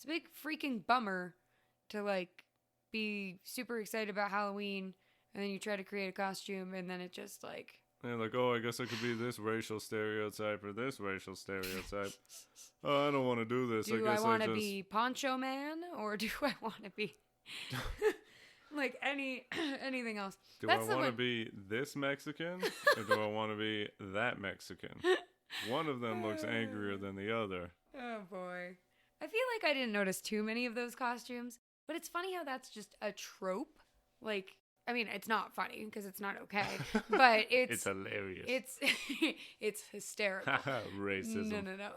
it's a big freaking bummer to like be super excited about Halloween and then you try to create a costume and then it just like. And like, oh, I guess I could be this racial stereotype or this racial stereotype. Oh, I don't want to do this. Do I want to be Poncho Man or do I want to be like anything else? Do I want to be this Mexican or do I want to be that Mexican? One of them looks angrier than the other. Oh boy. I feel like I didn't notice too many of those costumes, but it's funny how that's just a trope. Like, I mean, it's not funny because it's not okay, but it's hilarious. It's hysterical. Racism. No.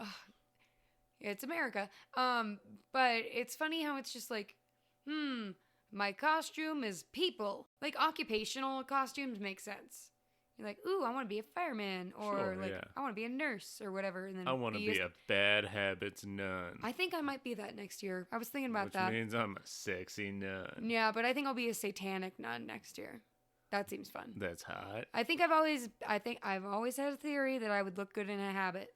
It's America. But it's funny how it's just like, my costume is people. Like occupational costumes make sense. You're like, ooh, I want to be a fireman, or I want to be a nurse, or whatever. And then I want to be a bad habits nun. I think I might be that next year. I was thinking about that. Which means I'm a sexy nun. Yeah, but I think I'll be a satanic nun next year. That seems fun. That's hot. I think I've always had a theory that I would look good in a habit.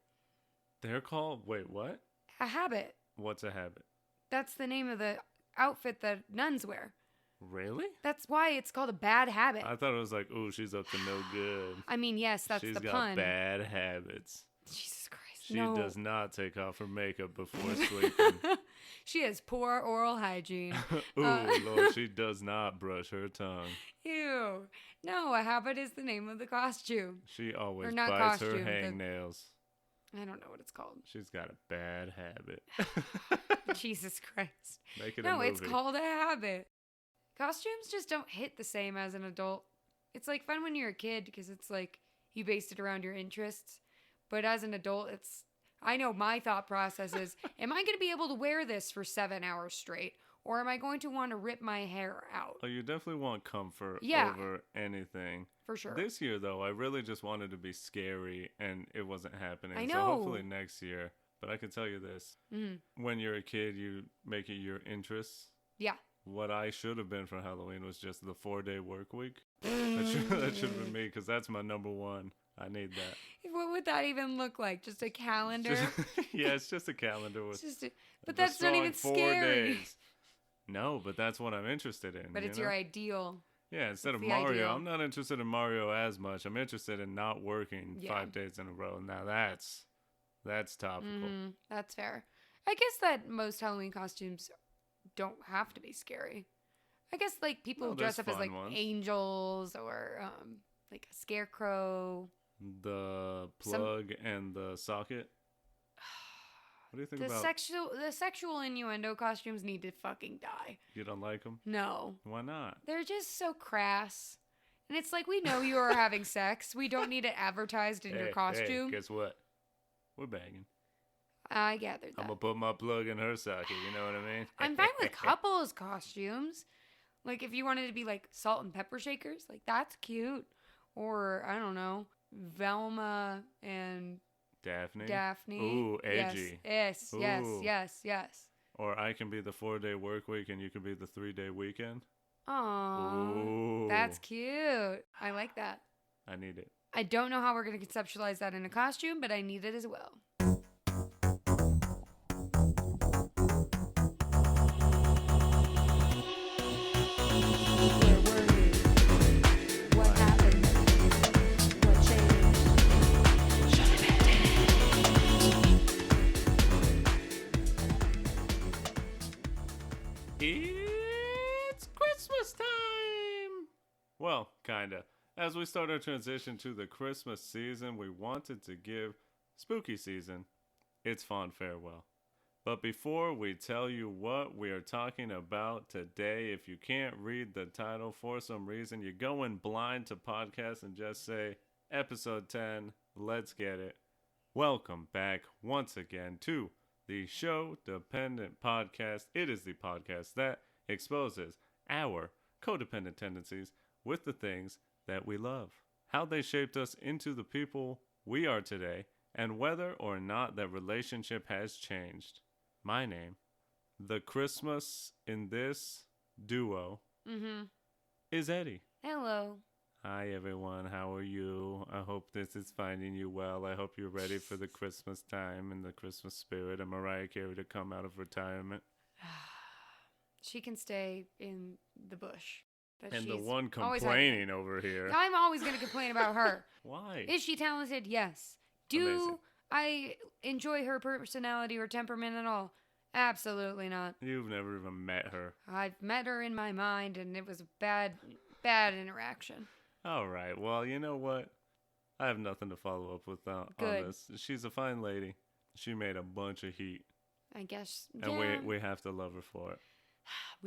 They're called, wait, what? A habit. What's a habit? That's the name of the outfit that nuns wear. Really? That's why it's called a bad habit. I thought it was like, ooh, she's up to no good. I mean, yes, that's the pun. She's got bad habits. Jesus Christ, She does not take off her makeup before sleeping. She has poor oral hygiene. Ooh, Lord, she does not brush her tongue. Ew. No, a habit is the name of the costume. She always bites her hangnails. I don't know what it's called. She's got a bad habit. Jesus Christ. Make it a movie. No, it's called a habit. Costumes just don't hit the same as an adult. It's like fun when you're a kid because it's like you based it around your interests. But as an adult, I know my thought process is, am I going to be able to wear this for 7 hours straight? Or am I going to want to rip my hair out? Oh, you definitely want comfort over anything. For sure. This year, though, I really just wanted to be scary, and it wasn't happening. I know. So hopefully next year. But I can tell you this. Mm-hmm. When you're a kid, you make it your interests. Yeah. What I should have been for Halloween was just the 4-day work week. That should have been me, because that's my number one. I need that. What would that even look like? Just a calendar? Yeah, it's just a calendar with. But that's not even 4 scary. Days. No, but that's what I'm interested in. But it's your ideal. Yeah, instead of Mario, I'm not interested in Mario as much. I'm interested in not working 5 days in a row. Now that's topical. That's fair. I guess that most Halloween costumes don't have to be scary. I guess like people dress up as like angels or like a scarecrow. The plug and the socket. What do you think about the sexual innuendo costumes? Need to fucking die. You don't like them? No. Why not? They're just so crass. And it's like, we know you are having sex. We don't need it advertised in your costume. Hey, guess what? We're banging. I gathered that. I'm going to put my plug in her socket. You know what I mean? I'm fine with couples costumes. Like, if you wanted to be like salt and pepper shakers, like, that's cute. Or, I don't know, Velma and Daphne. Ooh, edgy. Yes. Or I can be the 4-day work week and you can be the 3-day weekend. Aww. That's cute. I like that. I need it. I don't know how we're going to conceptualize that in a costume, but I need it as well. It's Christmas time! Well, kinda. As we start our transition to the Christmas season, we wanted to give spooky season its fond farewell. But before we tell you what we are talking about today, if you can't read the title for some reason, you're going blind to podcasts and just say, Episode 10, let's get it. Welcome back once again to the Sho-Dependent podcast. It is the podcast that exposes our codependent tendencies with the things that we love, how they shaped us into the people we are today, and whether or not that relationship has changed. My name, the Christmas in this duo, is Eddie. Hello. Hi, everyone. How are you? I hope this is finding you well. I hope you're ready for the Christmas time and the Christmas spirit and Mariah Carey to come out of retirement. She can stay in the bush. That And the she's one always complaining over here. I'm always going to complain about her. Why? Is she talented? Yes. Do Amazing. I enjoy her personality or temperament at all? Absolutely not. You've never even met her. I've met her in my mind, and it was a bad interaction. All right. Well, you know what? I have nothing to follow up with on this. She's a fine lady. She made a bunch of heat. I guess. And yeah. we have to love her for it.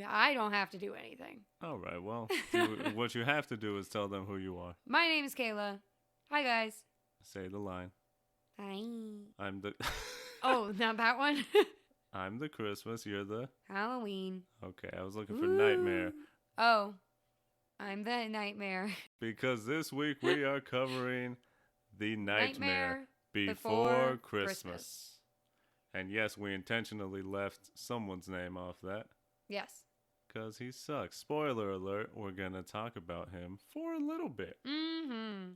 I don't have to do anything. All right. Well, what you have to do is tell them who you are. My name is Kayla. Hi, guys. Say the line. Hi. I'm the... Oh, not that one? I'm the Christmas. You're the... Halloween. Okay, I was looking for Nightmare. Oh, I'm the Nightmare. Because this week we are covering the Nightmare Before Christmas. And yes, we intentionally left someone's name off that. Yes. Because he sucks. Spoiler alert, we're going to talk about him for a little bit. Mm-hmm.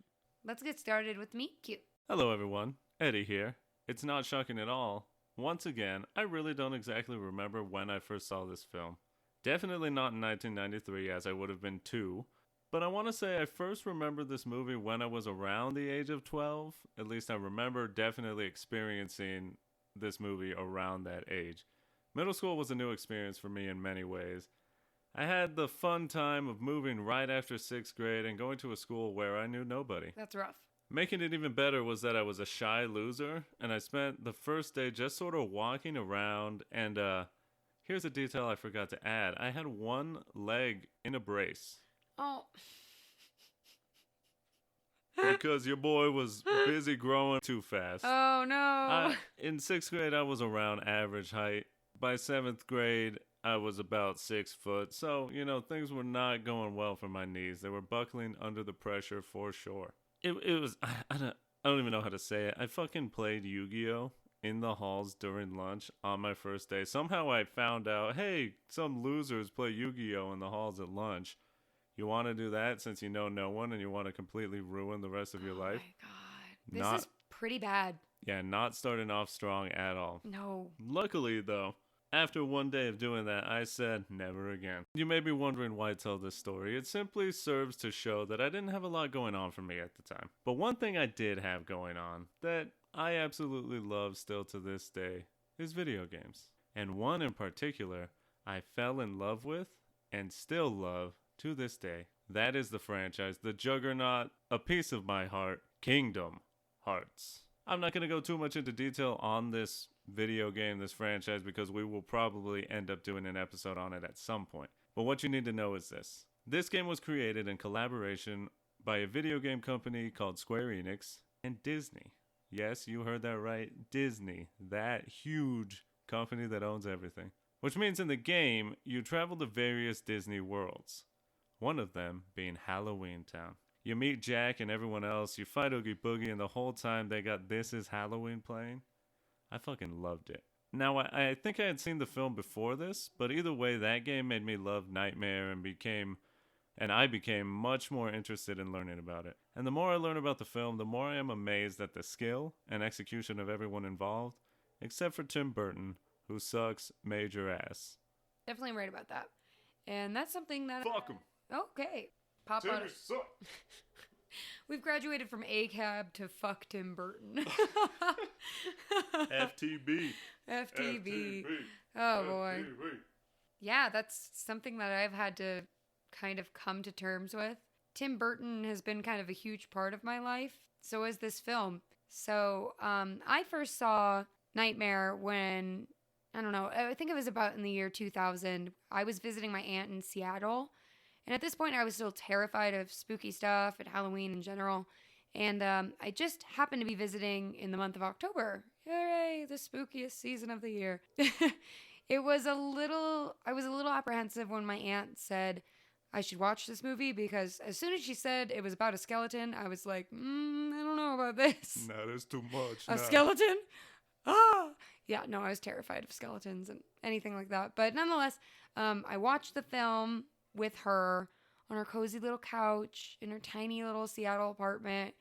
Let's get started with Meet Cute. Hello everyone, Eddie here. It's not shocking at all. Once again, I really don't exactly remember when I first saw this film. Definitely not in 1993, as I would have been 2. But I want to say I first remember this movie when I was around the age of 12. At least I remember definitely experiencing this movie around that age. Middle school was a new experience for me in many ways. I had the fun time of moving right after 6th grade and going to a school where I knew nobody. That's rough. Making it even better was that I was a shy loser, and I spent the first day just sort of walking around, and here's a detail I forgot to add. I had one leg in a brace. Oh. Because your boy was busy growing too fast. Oh, no. In 6th grade, I was around average height. By 7th grade, I was about 6 foot. So, things were not going well for my knees. They were buckling under the pressure for sure. It was, I don't even know how to say it. I fucking played Yu-Gi-Oh! In the halls during lunch on my first day. Somehow I found out, hey, some losers play Yu-Gi-Oh! In the halls at lunch. You want to do that since you know no one and you want to completely ruin the rest of your life? Oh my God. This is pretty bad. Yeah, not starting off strong at all. No. Luckily, though, after one day of doing that, I said never again. You may be wondering why I tell this story. It simply serves to show that I didn't have a lot going on for me at the time. But one thing I did have going on that I absolutely love still to this day is video games. And one in particular I fell in love with and still love to this day. That is the franchise, the juggernaut, a piece of my heart, Kingdom Hearts. I'm not going to go too much into detail on this video game, this franchise, because we will probably end up doing an episode on it at some point. But what you need to know is this. This game was created in collaboration by a video game company called Square Enix and Disney. Yes, you heard that right. Disney. That huge company that owns everything. Which means in the game, you travel to various Disney worlds. One of them being Halloween Town. You meet Jack and everyone else, you fight Oogie Boogie, and the whole time they got This Is Halloween playing. I fucking loved it. Now, I think I had seen the film before this, but either way, that game made me love Nightmare and I became much more interested in learning about it. And the more I learn about the film, the more I am amazed at the skill and execution of everyone involved, except for Tim Burton, who sucks major ass. Definitely right about that. And that's something that... Fuck him. Okay. Pop Timmy out of... suck. We've graduated from ACAB to fuck Tim Burton. FTB. FTB. Oh, boy. Yeah, that's something that I've had to kind of come to terms with. Tim Burton has been kind of a huge part of my life. So is this film. So I first saw Nightmare when, I don't know, I think it was about in the year 2000. I was visiting my aunt in Seattle. And at this point, I was still terrified of spooky stuff and Halloween in general. And I just happened to be visiting in the month of October. Hooray, the spookiest season of the year. I was a little apprehensive when my aunt said I should watch this movie because as soon as she said it was about a skeleton, I was like, I don't know about this. No, that's too much. A skeleton? Ah! Yeah, no, I was terrified of skeletons and anything like that. But nonetheless, I watched the film with her on her cozy little couch in her tiny little Seattle apartment,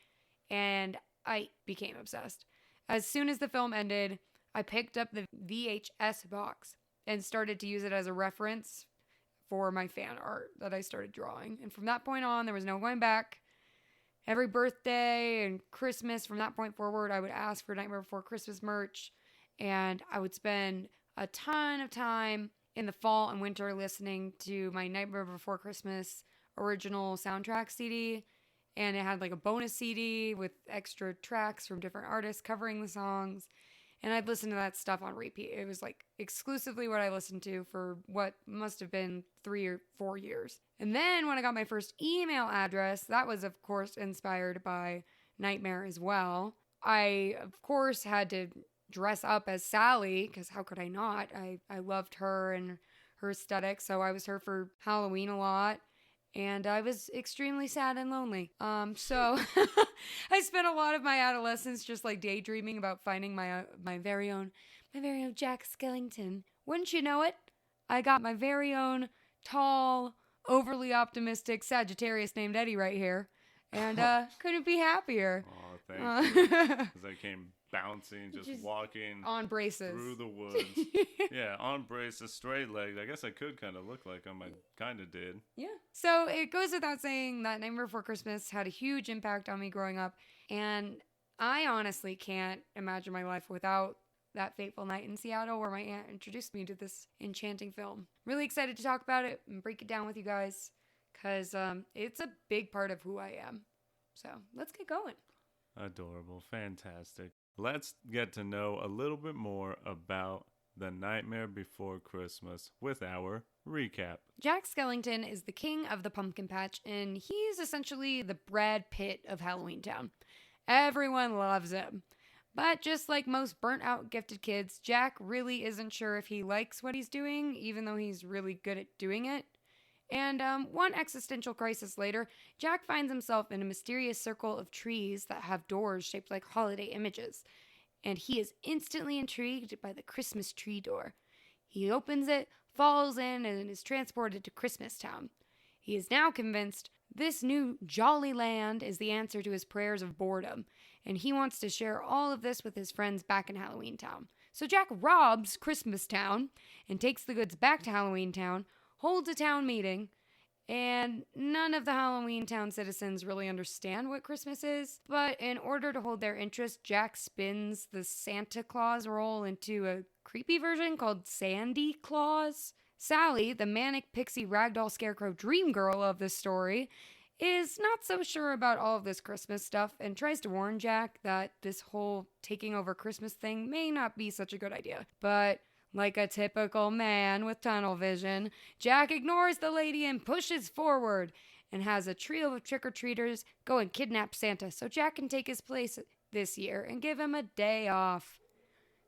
and I became obsessed. As soon as the film ended, I picked up the VHS box and started to use it as a reference for my fan art that I started drawing. And from that point on, there was no going back. Every birthday and Christmas from that point forward, I would ask for Nightmare Before Christmas merch. And I would spend a ton of time in the fall and winter listening to my Nightmare Before Christmas original soundtrack CD. And it had like a bonus CD with extra tracks from different artists covering the songs. And I'd listen to that stuff on repeat. It was like exclusively what I listened to for what must have been 3 or 4 years. And then when I got my first email address, that was of course inspired by Nightmare as well. I of course had to dress up as Sally, because how could I not? I loved her and her aesthetic, so I was her for Halloween a lot. And I was extremely sad and lonely. So I spent a lot of my adolescence just like daydreaming about finding my very own Jack Skellington. Wouldn't you know it? I got my very own tall, overly optimistic Sagittarius named Eddie right here. And couldn't be happier. Oh, thank you. As I came bouncing, just walking on braces through the woods. Yeah, on braces, straight legged. I guess I could kind of look like him. I kind of did. Yeah. So it goes without saying that Nightmare Before Christmas had a huge impact on me growing up. And I honestly can't imagine my life without that fateful night in Seattle where my aunt introduced me to this enchanting film. Really excited to talk about it and break it down with you guys because it's a big part of who I am. So let's get going. Adorable. Fantastic. Let's get to know a little bit more about The Nightmare Before Christmas with our recap. Jack Skellington is the king of the pumpkin patch, and he's essentially the Brad Pitt of Halloween Town. Everyone loves him. But just like most burnt-out gifted kids, Jack really isn't sure if he likes what he's doing, even though he's really good at doing it. And one existential crisis later, Jack finds himself in a mysterious circle of trees that have doors shaped like holiday images. And he is instantly intrigued by the Christmas tree door. He opens it, falls in, and is transported to Christmastown. He is now convinced this new jolly land is the answer to his prayers of boredom, and he wants to share all of this with his friends back in Halloween Town. So Jack robs Christmastown and takes the goods back to Halloween Town, holds a town meeting, and none of the Halloween Town citizens really understand what Christmas is, but in order to hold their interest, Jack spins the Santa Claus role into a creepy version called Sandy Claus. Sally, the manic pixie ragdoll scarecrow dream girl of this story, is not so sure about all of this Christmas stuff and tries to warn Jack that this whole taking over Christmas thing may not be such a good idea. But like a typical man with tunnel vision, Jack ignores the lady and pushes forward and has a trio of trick-or-treaters go and kidnap Santa so Jack can take his place this year and give him a day off.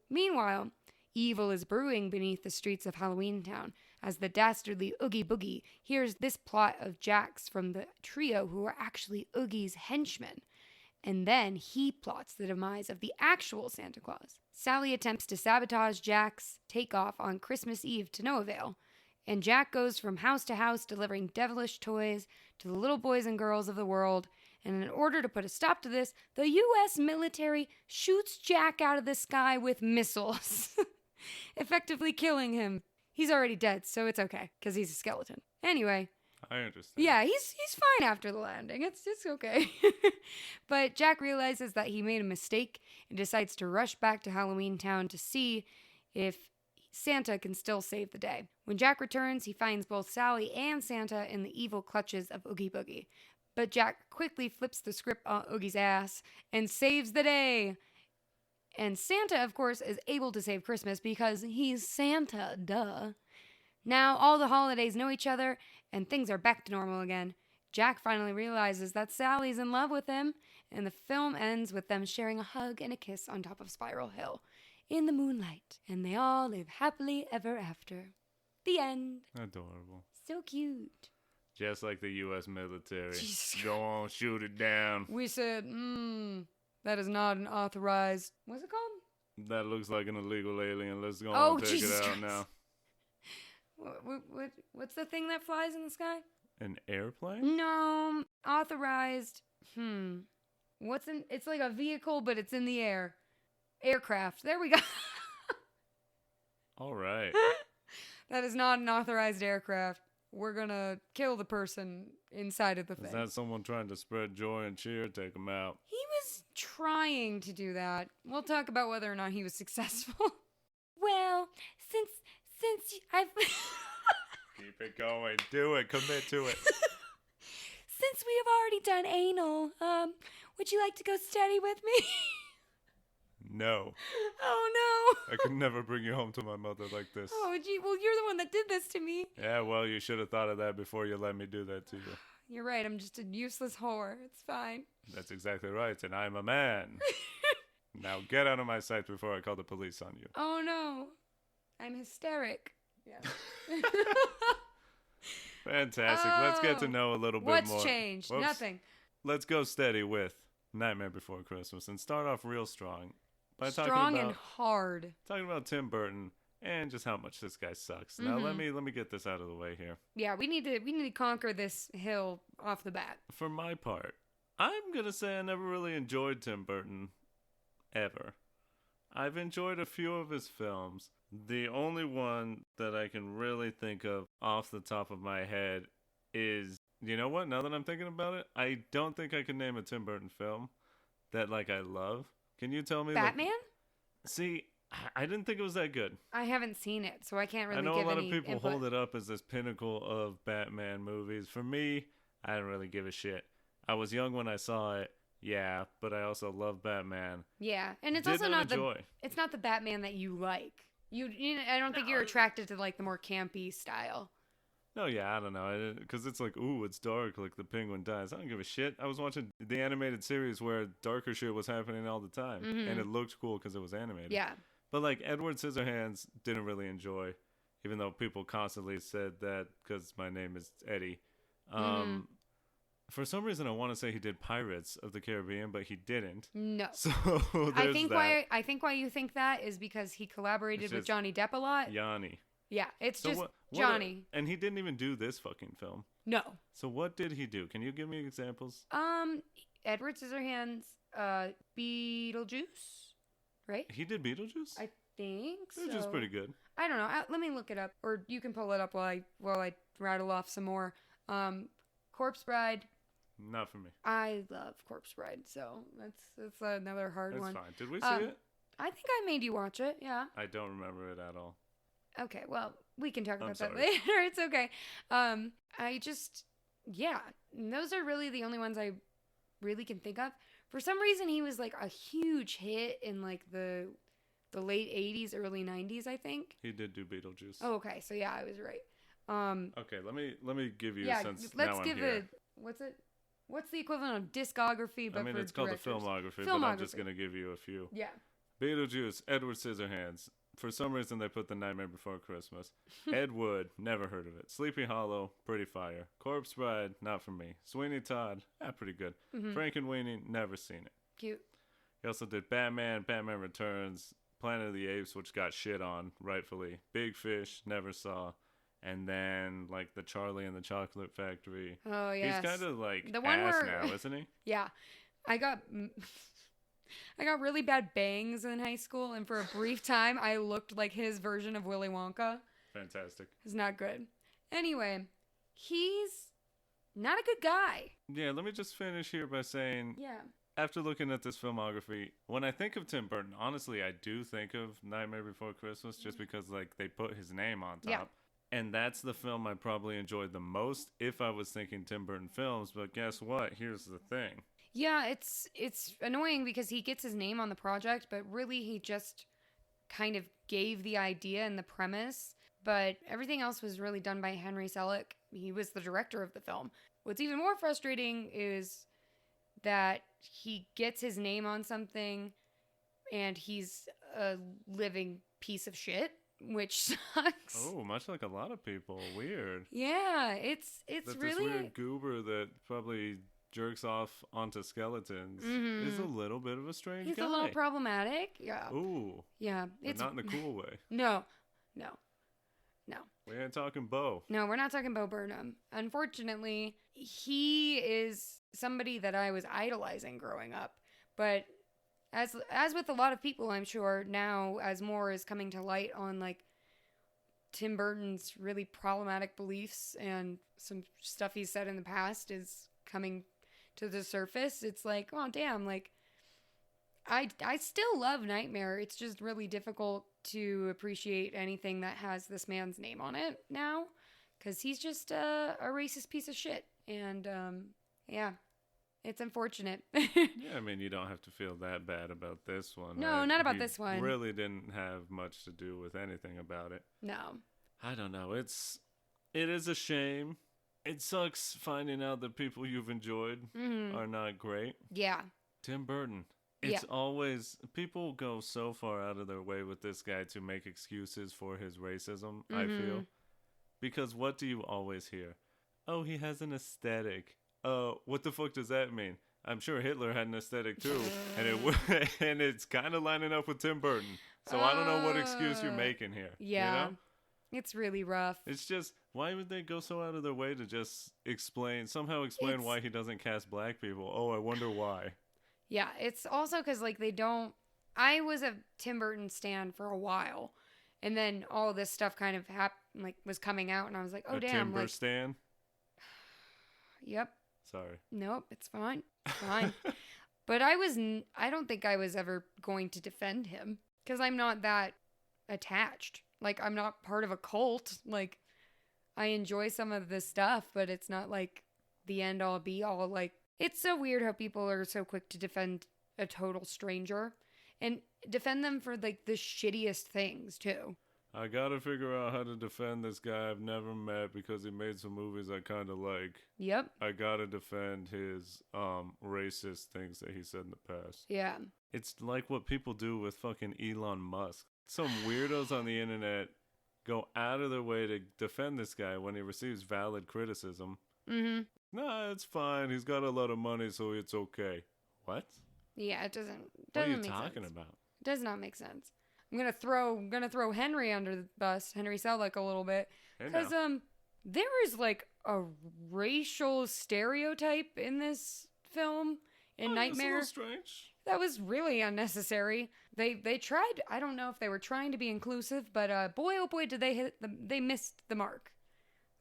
Meanwhile, evil is brewing beneath the streets of Halloween Town as the dastardly Oogie Boogie hears this plot of Jack's from the trio who are actually Oogie's henchmen. And then he plots the demise of the actual Santa Claus. Sally attempts to sabotage Jack's takeoff on Christmas Eve to no avail, and Jack goes from house to house delivering devilish toys to the little boys and girls of the world, and in order to put a stop to this, the U.S. military shoots Jack out of the sky with missiles, effectively killing him. He's already dead, so it's okay, because he's a skeleton. Anyway, I understand. yeah, he's fine after the landing. It's okay. But Jack realizes that he made a mistake and decides to rush back to Halloween Town to see if Santa can still save the day. When Jack returns, he finds both Sally and Santa in the evil clutches of Oogie Boogie. But Jack quickly flips the script on Oogie's ass and saves the day. And Santa, of course, is able to save Christmas because he's Santa, duh. Now all the holidays know each other, and things are back to normal again. Jack finally realizes that Sally's in love with him, and the film ends with them sharing a hug and a kiss on top of Spiral Hill in the moonlight, and they all live happily ever after. The end. Adorable. So cute. Just like the U.S. military. Jesus. Go on, shoot it down. We said, that is not an authorized, what's it called? That looks like an illegal alien. Let's go Oh, and take Jesus it out Christ. now. What's the thing that flies in the sky? An airplane? No, authorized. It's like a vehicle, but it's in the air. Aircraft. There we go. All right. That is not an authorized aircraft. We're gonna kill the person inside of the thing. Is that someone trying to spread joy and cheer? Take him out. He was trying to do that. We'll talk about whether or not he was successful. Well, since I've Keep it going. Do it. Commit to it. since we have already done anal, would you like to go steady with me? No. Oh no. I could never bring you home to my mother like this. Oh gee, well you're the one that did this to me. Yeah, well, you should have thought of that before you let me do that to you. You're right, I'm just a useless whore. It's fine. That's exactly right, and I'm a man. Now get out of my sight before I call the police on you. Oh no. I'm hysteric. Yeah. Fantastic. Let's get to know a little bit more. What's changed? Whoops. Nothing. Let's go steady with Nightmare Before Christmas and start off real strong by Strong and hard. talking about Tim Burton and just how much this guy sucks. Now let me get this out of the way here. Yeah, we need to conquer this hill off the bat. For my part, I'm gonna say I never really enjoyed Tim Burton ever. I've enjoyed a few of his films. The only one that I can really think of off the top of my head is, you know what? Now that I'm thinking about it, I don't think I can name a Tim Burton film that I love. Can you tell me? Batman? See, I didn't think it was that good. I haven't seen it, so I can't really I know give a lot any of people input. hold it up as this pinnacle of Batman movies. For me, I didn't really give a shit. I was young when I saw it, yeah, but I also love Batman. Yeah, and it's Did also not not enjoy. it's not the Batman that you like. I don't think you're attracted to the more campy style. No, yeah, I don't know. Because it's ooh, it's dark, the penguin dies. I don't give a shit. I was watching the animated series where darker shit was happening all the time. And it looked cool because it was animated. Yeah. But, Edward Scissorhands didn't really enjoy, even though people constantly said that because my name is Eddie. For some reason, I want to say he did Pirates of the Caribbean, but he didn't. No. So, there's I think that. I think why you think that is because he collaborated It's with just Johnny Depp a lot. Yanni. Yeah, it's So just what Johnny. and he didn't even do this fucking film. No. So what did he do? Can you give me examples? Edward Scissorhands, Beetlejuice, right? He did Beetlejuice? I think so. Beetlejuice is pretty good. I don't know. Let me look it up, or you can pull it up while I rattle off some more. Corpse Bride. Not for me. I love Corpse Bride, so that's another hard one. That's fine. Did we see it? I think I made you watch it. Yeah. I don't remember it at all. Okay, well, we can talk about that sorry. later. It's okay. Those are really the only ones I really can think of. For some reason, he was a huge hit in the late 80s, early 90s, I think. He did do Beetlejuice. Oh, okay. So yeah, I was right. Okay, let me give you since let's now give I'm here. What's the equivalent of discography? But it's called the filmography, but I'm just gonna give you a few. Yeah. Beetlejuice, Edward Scissorhands. For some reason, they put The Nightmare Before Christmas. Ed Wood, never heard of it. Sleepy Hollow, pretty fire. Corpse Bride, not for me. Sweeney Todd, pretty good. Frankenweenie, never seen it. Cute. He also did Batman, Batman Returns, Planet of the Apes, which got shit on, rightfully. Big Fish, never saw. And then, the Charlie and the Chocolate Factory. Oh, yes. He's kind of the one ass where, now, isn't he? Yeah. I got really bad bangs in high school, and for a brief time, I looked like his version of Willy Wonka. Fantastic. It's not good. Anyway, he's not a good guy. Yeah, let me just finish here by saying, Yeah. after looking at this filmography, when I think of Tim Burton, honestly, I do think of Nightmare Before Christmas just because, they put his name on top. Yeah. And that's the film I probably enjoyed the most if I was thinking Tim Burton films. But guess what? Here's the thing. Yeah, it's annoying because he gets his name on the project, but really he just kind of gave the idea and the premise. But everything else was really done by Henry Selick. He was the director of the film. What's even more frustrating is that he gets his name on something and he's a living piece of shit, which sucks. Oh, much like a lot of people. Weird. Yeah, it's that really this weird goober that probably jerks off onto skeletons is a little bit of a strange guy. He's a little problematic. Yeah. Ooh. Yeah. But not in the cool way. No. We ain't talking Bo. No, we're not talking Bo Burnham. Unfortunately, he is somebody that I was idolizing growing up. But as with a lot of people, I'm sure, now as more is coming to light on Tim Burton's really problematic beliefs and some stuff he's said in the past is coming to the surface, it's like, oh damn, like I still love Nightmare. It's just really difficult to appreciate anything that has this man's name on it now, because he's just a racist piece of shit. And yeah, it's unfortunate. Yeah, I mean, you don't have to feel that bad about this one. No, right? not about He this one. Really didn't have much to do with anything about it. No. I don't know. It is a shame. It sucks finding out that people you've enjoyed are not great. Yeah. Tim Burton. It's always, people go so far out of their way with this guy to make excuses for his racism, I feel. Because what do you always hear? Oh, he has an aesthetic. Oh, what the fuck does that mean? I'm sure Hitler had an aesthetic too, and it's kind of lining up with Tim Burton. So I don't know what excuse you're making here. Yeah. You know? It's really rough. It's just, why would they go so out of their way to just somehow explain why he doesn't cast black people? Oh, I wonder why. Yeah, it's also because, like, they don't... I was a Tim Burton stan for a while, and then all this stuff kind of was coming out, and I was like, oh, damn. Timber stan? Yep. Sorry. Nope, it's fine. It's fine. But I don't think I was ever going to defend him, because I'm not that attached. Like, I'm not part of a cult. Like, I enjoy some of this stuff, but it's not, like, the end-all, be-all. Like, it's so weird how people are so quick to defend a total stranger. And defend them for, like, the shittiest things, too. I gotta figure out how to defend this guy I've never met because he made some movies I kind of like. Yep. I gotta defend his racist things that he said in the past. Yeah. It's like what people do with fucking Elon Musk. Some weirdos on the internet go out of their way to defend this guy when he receives valid criticism. Mm-hmm. Nah, it's fine. He's got a lot of money, so it's okay. What? Yeah, it doesn't What are you make talking sense. about? It does not make sense. I'm gonna throw Henry under the bus, Henry Selick, a little bit, because there is like a racial stereotype in this film in Nightmare. That's a little strange. That was really unnecessary. They tried. I don't know if they were trying to be inclusive, but boy oh boy did they missed the mark.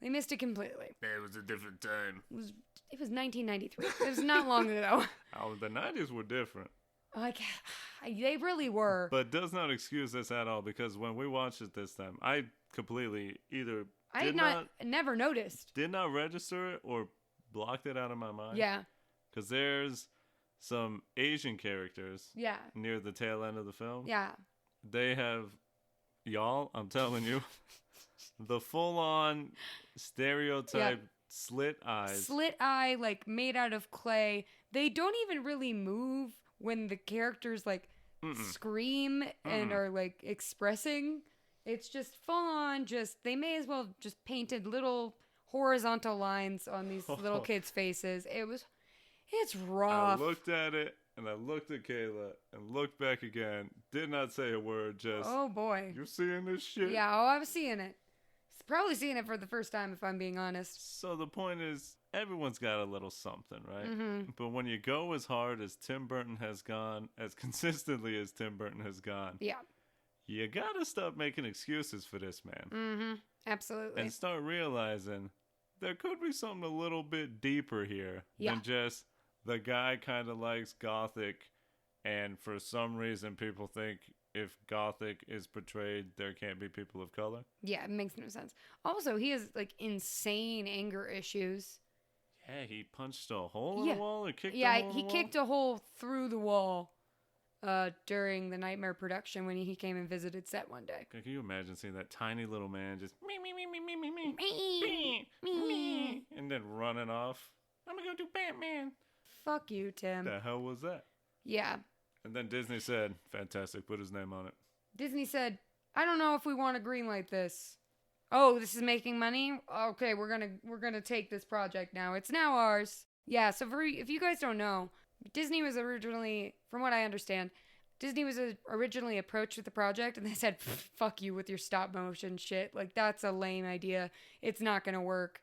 They missed it completely. It was a different time. It was 1993. It was not long ago. Oh, the 90s were different. Like, they really were. But does not excuse this at all, because when we watched it this time, I completely either never noticed. Did not register it or blocked it out of my mind. Yeah. Because there's some Asian characters near the tail end of the film. Yeah. They have, y'all, I'm telling you, the full-on stereotype slit eyes. Slit eye, like, made out of clay. They don't even really move when the characters, like, scream and are, like, expressing. It's just full-on, they may as well just painted little horizontal lines on these little kids' faces. It's rough. I looked at it, and I looked at Kayla, and looked back again. Did not say a word, just... Oh, boy. You seeing this shit? Yeah, I was seeing it. Probably seeing it for the first time, if I'm being honest. So the point is, everyone's got a little something, right? Mm-hmm. But when you go as hard as Tim Burton has gone, as consistently as Tim Burton has gone, you gotta stop making excuses for this man. Mm-hmm. Absolutely. And start realizing there could be something a little bit deeper here than just the guy kind of likes Gothic, and for some reason people think if Gothic is portrayed, there can't be people of color. Yeah, it makes no sense. Also, he has, like, insane anger issues. Yeah, he punched a hole in the wall and kicked a hole in the wall? Yeah, he kicked a hole through the wall during the Nightmare production when he came and visited set one day. Can you imagine seeing that tiny little man just and then running off? I'm gonna go do Batman. Fuck you, Tim. The hell was that? Yeah. And then Disney said, fantastic, put his name on it. Disney said, I don't know if we want to greenlight this. Oh, this is making money? Okay, we're gonna take this project now. It's now ours. Yeah, so if you guys don't know, Disney was originally, from what I understand, Disney was originally approached with the project, and they said, fuck you with your stop motion shit. Like, that's a lame idea. It's not gonna work.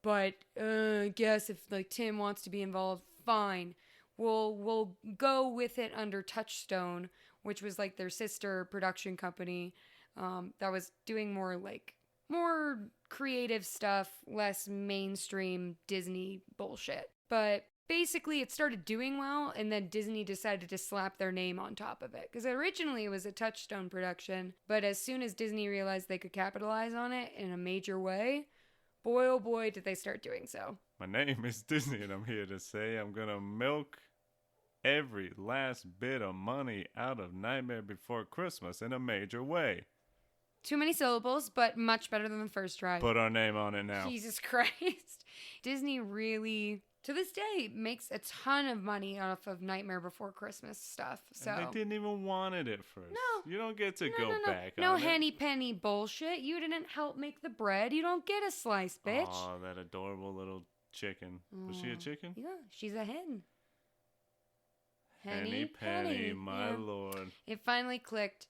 But I guess if, like, Tim wants to be involved, fine. We'll go with it under Touchstone, which was, like, their sister production company that was doing more, like, more creative stuff, less mainstream Disney bullshit. But basically, it started doing well, and then Disney decided to slap their name on top of it. Because originally it was a Touchstone production, but as soon as Disney realized they could capitalize on it in a major way, boy oh boy did they start doing so. My name is Disney, and I'm here to say I'm gonna milk every last bit of money out of Nightmare Before Christmas in a major way. Too many syllables, but much better than the first try. Put our name on it now. Jesus Christ. Disney really, to this day, makes a ton of money off of Nightmare Before Christmas stuff. So And they didn't even want it at first. No. You don't get to go back no on it. henny penny bullshit. You didn't help make the bread. You don't get a slice, bitch. Oh, that adorable little chicken. Was she a chicken? Yeah, she's a hen. Henny penny, my lord. It finally clicked.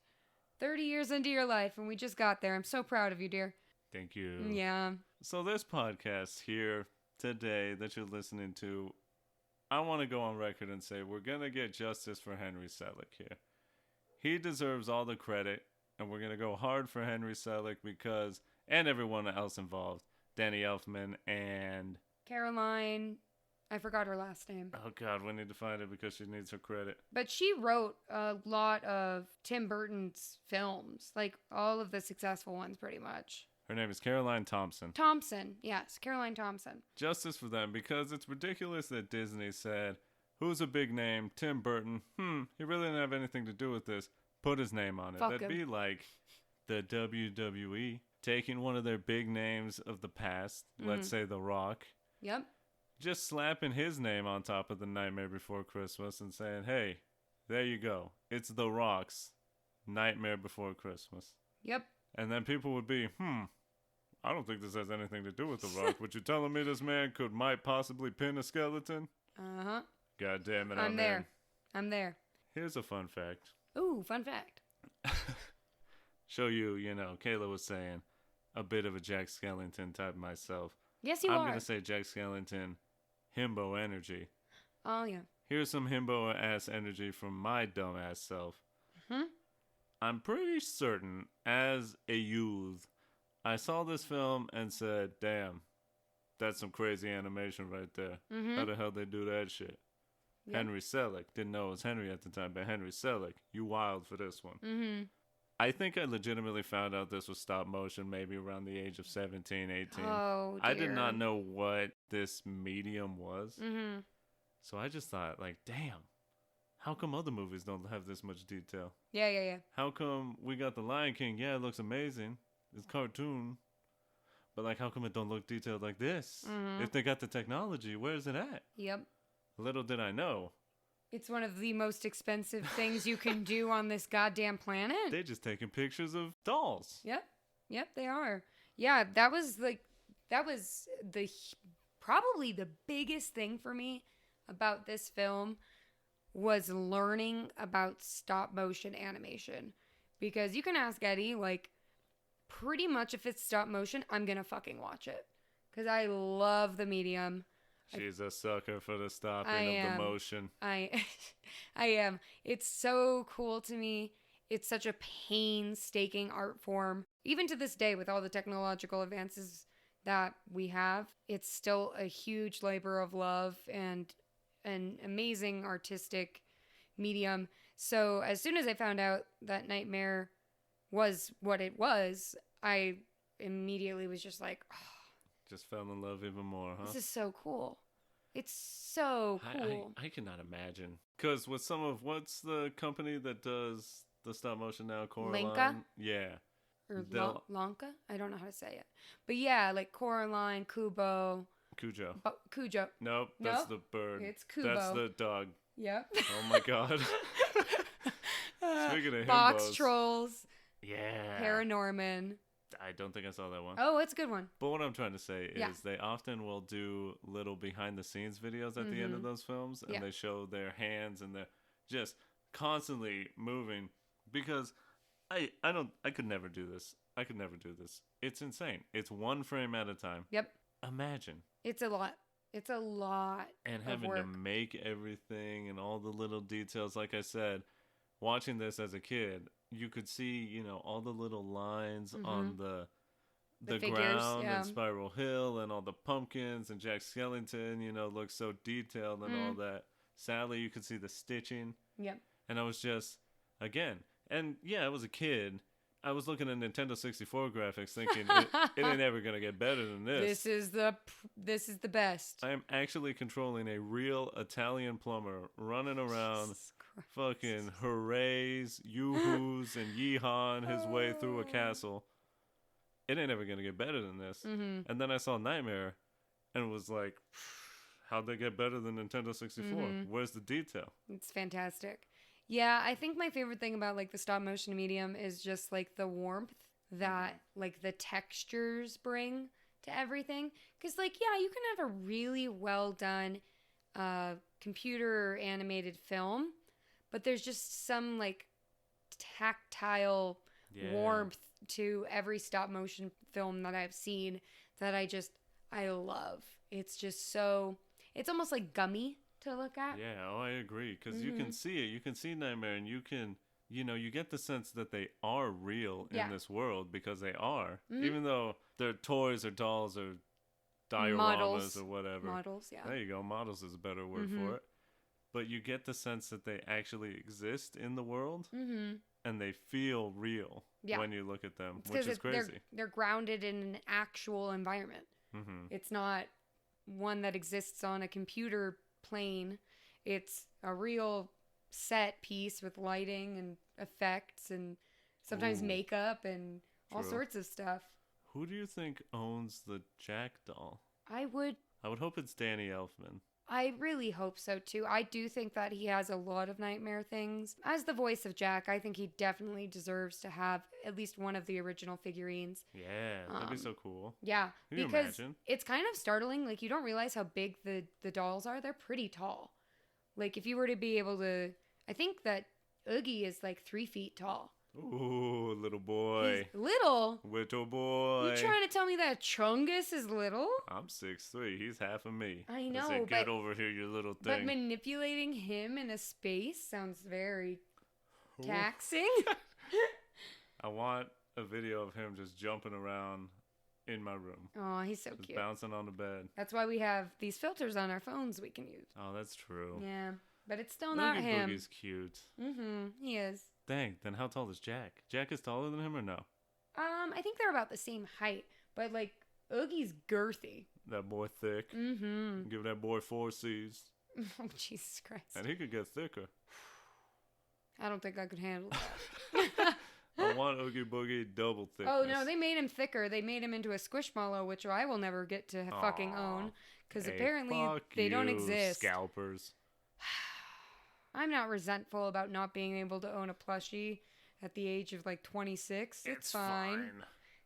30 years into your life, and we just got there. I'm so proud of you, dear. Thank you. Yeah. So this podcast here today that you're listening to, I want to go on record and say we're going to get justice for Henry Selick here. He deserves all the credit, and we're going to go hard for Henry Selick because, and everyone else involved, Danny Elfman and... Caroline... I forgot her last name. Oh, God, we need to find it because she needs her credit. But she wrote a lot of Tim Burton's films, like all of the successful ones, pretty much. Her name is Caroline Thompson. Thompson, yes, Caroline Thompson. Justice for them because it's ridiculous that Disney said, who's a big name? Tim Burton. He really didn't have anything to do with this. Put his name on it. Fuck That'd him. be like the WWE taking one of their big names of the past, let's say The Rock. Yep. Just slapping his name on top of the Nightmare Before Christmas and saying, hey, there you go. It's The Rock's Nightmare Before Christmas. Yep. And then people would be, I don't think this has anything to do with The Rock. But you're telling me this man might possibly pin a skeleton? Uh-huh. God damn it, I'm there. I'm there. Here's a fun fact. Ooh, fun fact. Show you, Kayla was saying, a bit of a Jack Skellington type myself. Yes, you I'm are. going to say Jack Skellington, himbo energy. Oh, yeah. Here's some himbo-ass energy from my dumb-ass self. I'm pretty certain, as a youth, I saw this film and said, damn, that's some crazy animation right there. How the hell they do that shit? Yep. Henry Selick. Didn't know it was Henry at the time, but Henry Selick. You wild for this one. I think I legitimately found out this was stop motion maybe around the age of 17, 18. Oh, dear. I did not know what this medium was. So I just thought, like, damn, how come other movies don't have this much detail? Yeah. How come we got The Lion King? Yeah, it looks amazing. It's cartoon. But, like, how come it don't look detailed like this? If they got the technology, where is it at? Yep. Little did I know. It's one of the most expensive things you can do on this goddamn planet. They just taking pictures of dolls. Yep, they are. Yeah, that was probably the biggest thing for me about this film was learning about stop motion animation. Because you can ask Eddie, like, pretty much if it's stop motion, I'm gonna fucking watch it. Because I love the medium. She's a sucker for the stopping of the motion. I am. It's so cool to me. It's such a painstaking art form. Even to this day, with all the technological advances that we have, it's still a huge labor of love and an amazing artistic medium. So as soon as I found out that Nightmare was what it was, I immediately was just like, oh, just fell in love even more, huh? this is so cool. It's so cool. I cannot imagine. Because with some of, what's the company that does the stop motion now? Coraline? Linka? Yeah. Or Lanka? I don't know how to say it. But yeah, like Coraline, Kubo. Cujo. Cujo. Nope, that's the bird. It's Kubo. That's the dog. Yep. Oh my god. Speaking of Box himbos. Trolls. Yeah. Paranorman. I don't think I saw that one. Oh, it's a good one. But what I'm trying to say is they often will do little behind the scenes videos at the end of those films, and they show their hands and they're just constantly moving because I could never do this. I could never do this. It's insane. It's one frame at a time. Yep. Imagine. It's a lot. It's a lot. And having to make everything and all the little details, like I said, watching this as a kid, you could see, all the little lines on the figures, ground yeah. and Spiral Hill and all the pumpkins and Jack Skellington, looks so detailed and all that. Sadly, you could see the stitching. Yep. And I was just, again, and yeah, I was a kid. I was looking at Nintendo 64 graphics thinking it ain't ever going to get better than this. This is the best. I am actually controlling a real Italian plumber running around fucking hoorays, yoo-hoos, and yeehaw his way through a castle. It ain't ever going to get better than this. Mm-hmm. And then I saw Nightmare and was like, how'd they get better than Nintendo 64? Mm-hmm. Where's the detail? It's fantastic. Yeah, I think my favorite thing about like the stop motion medium is just like the warmth that like the textures bring to everything. Because like, yeah, you can have a really well done computer animated film, but there's just some like tactile warmth to every stop motion film that I've seen that I love. It's just so, it's almost like gummy to look at. Yeah, I agree. Because you can see it. You can see Nightmare and you can, you get the sense that they are real in this world because they are. Even though they're toys or dolls or dioramas Models. or whatever. Models, yeah. There you go. Models is a better word for it. But you get the sense that they actually exist in the world and they feel real when you look at them, which is crazy. They're grounded in an actual environment. It's not one that exists on a computer plane. It's a real set piece with lighting and effects and sometimes makeup and all sorts of stuff. Who do you think owns the Jack doll? I would hope it's Danny Elfman. I really hope so too. I do think that he has a lot of nightmare things. As the voice of Jack, I think he definitely deserves to have at least one of the original figurines. Yeah, that'd be so cool. Yeah, Can you because imagine? It's kind of startling. Like, you don't realize how big the dolls are. They're pretty tall. Like, if you were to be able to, I think that Oogie is like 3 feet tall. Ooh, little boy. He's little? Little boy. You trying to tell me that Chungus is little? I'm 6'3". He's half of me. I know, say, but get over here, you little thing. But manipulating him in a space sounds very taxing. I want a video of him just jumping around in my room. Oh, he's so just cute. Bouncing on the bed. That's why we have these filters on our phones we can use. Oh, that's true. Yeah, but it's still not Oogie him. Boogie's cute. He is. Dang, then how tall is Jack? Jack is taller than him or no? I think they're about the same height, but like Oogie's girthy. That boy thick. Give that boy 4 C's. Oh, Jesus Christ. And he could get thicker. I don't think I could handle that. I want Oogie Boogie double thickness. Oh, no, they made him thicker. They made him into a Squishmallow, which I will never get to fucking own. Because apparently they don't exist. Scalpers. I'm not resentful about not being able to own a plushie at the age of like 26. It's fine.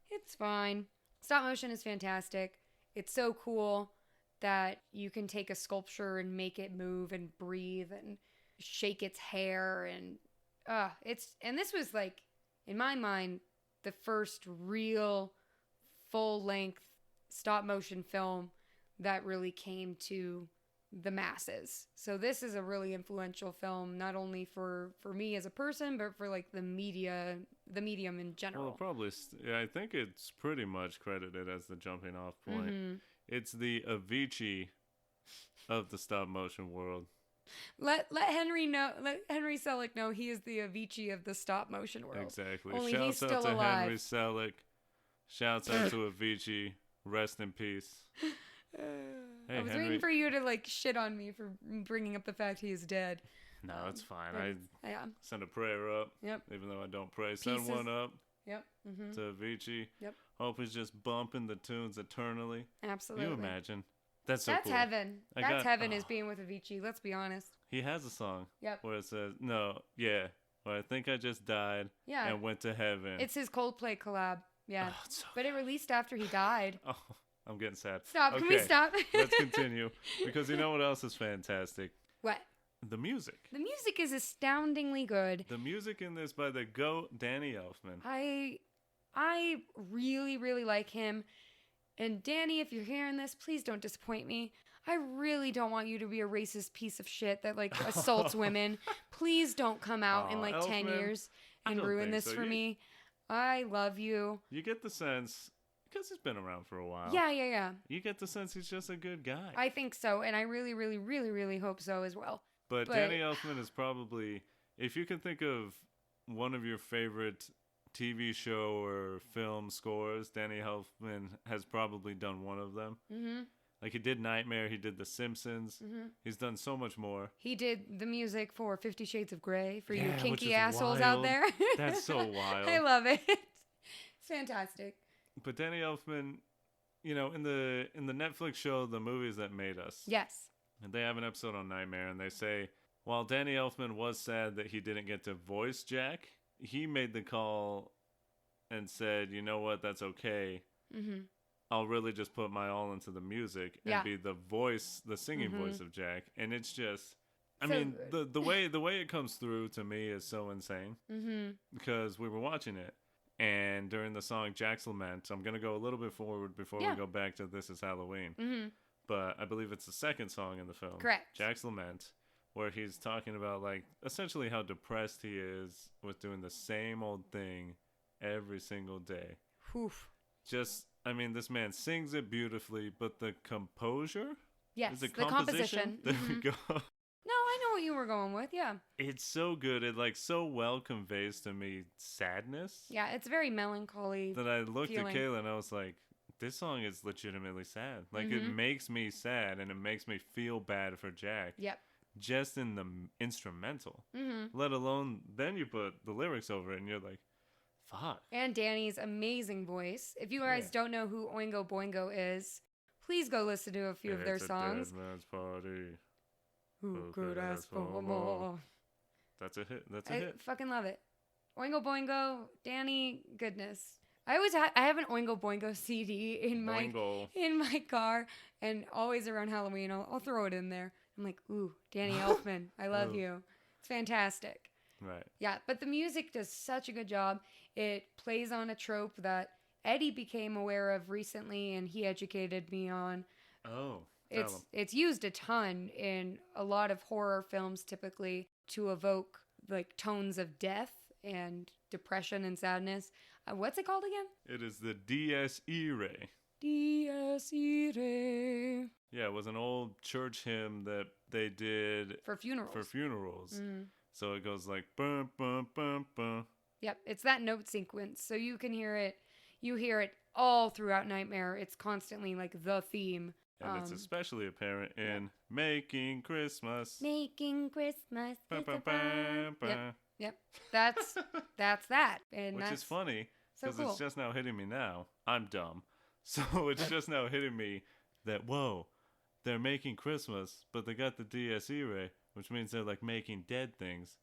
It's fine. Stop motion is fantastic. It's so cool that you can take a sculpture and make it move and breathe and shake its hair and this was like, in my mind, the first real full-length stop motion film that really came to the masses. So this is a really influential film, not only for me as a person, but for like the medium in general. Well, probably, I think it's pretty much credited as the jumping off point. It's the Avicii of the stop motion world. Let Henry Selick know he is the Avicii of the stop motion world. Exactly. Only Shouts he's out still to alive. Henry Selick. Shouts out to Avicii. Rest in peace. I was waiting for you to like shit on me for bringing up the fact he is dead. No, it's fine. I Yeah. send a prayer up. Yep. Even though I don't pray. Send one up. Yep. To Avicii. Yep. Hope he's just bumping the tunes eternally. Absolutely. Can you imagine? That's so cool. Heaven. That's heaven is being with Avicii. Let's be honest. He has a song. Yep. Where it says, where I think I just died and went to heaven. It's his Coldplay collab. Yeah. Oh, it's so but it released after he died. Oh, I'm getting sad. Stop. Okay, Can we stop? Let's continue. Because you know what else is fantastic? What? The music. The music is astoundingly good. The music in this by the GOAT Danny Elfman. I really, really like him. And Danny, if you're hearing this, please don't disappoint me. I really don't want you to be a racist piece of shit that like assaults women. Please don't come out in like Elfman, 10 years and ruin this for me. I love you. You get the sense Because he's been around for a while. Yeah. You get the sense he's just a good guy. I think so, and I really, really, really, really hope so as well. But Danny Elfman is probably, if you can think of one of your favorite TV show or film scores, Danny Elfman has probably done one of them. Mm-hmm. Like he did Nightmare, he did The Simpsons. Mm-hmm. He's done so much more. He did the music for 50 Shades of Grey for you kinky assholes out there. That's so wild. I love it. It's fantastic. But Danny Elfman, you know, in the Netflix show The Movies That Made Us. Yes. And they have an episode on Nightmare, and they say, while Danny Elfman was sad that he didn't get to voice Jack, he made the call and said, you know what, that's okay. Mm-hmm. I'll really just put my all into the music and be the voice, the singing voice of Jack. And it's just, I mean, the way it comes through to me is so insane. Mm-hmm. Because we were watching it, and during the song Jack's Lament, I'm going to go a little bit forward before we go back to This Is Halloween. Mm-hmm. But I believe it's the second song in the film. Correct. Jack's Lament, where he's talking about, like, essentially how depressed he is with doing the same old thing every single day. Oof. Just, I mean, this man sings it beautifully, but the composure? Yes, is it the composition. There we go. No, I know what you were going with, yeah. It's so good. It, like, so well conveys to me sadness. Yeah, it's very melancholy. That I looked at Kayla and I was like, this song is legitimately sad. Like, it makes me sad, and it makes me feel bad for Jack. Yep. Just in the instrumental. Mm-hmm. Let alone, then you put the lyrics over it, and you're like, fuck. And Danny's amazing voice. If you guys don't know who Oingo Boingo is, please go listen to a few of their songs. It's a dead man's party. Who could ask for more? That's a hit. That's a hit. I fucking love it. Oingo Boingo, Danny, goodness. I have an Oingo Boingo CD in my car, and always around Halloween I'll throw it in there. I'm like, ooh, Danny Elfman, I love you. It's fantastic. Right. Yeah, but the music does such a good job. It plays on a trope that Eddie became aware of recently, and he educated me on. Oh, it's used a ton in a lot of horror films, typically to evoke like tones of death and depression and sadness. What's it called again? It is the Dies Irae. Dies Irae. Yeah, it was an old church hymn that they did for funerals. Mm. So it goes like bum bum bum bum. Yep, it's that note sequence. So you can hear it. You hear it all throughout Nightmare. It's constantly like the theme. And it's especially apparent in Making Christmas. Making Christmas. Yep. That's that. And which is funny because so cool. It's just now hitting me now. I'm dumb. So it's just now hitting me that, whoa, they're making Christmas, but they got the Dies Irae, which means they're like making dead things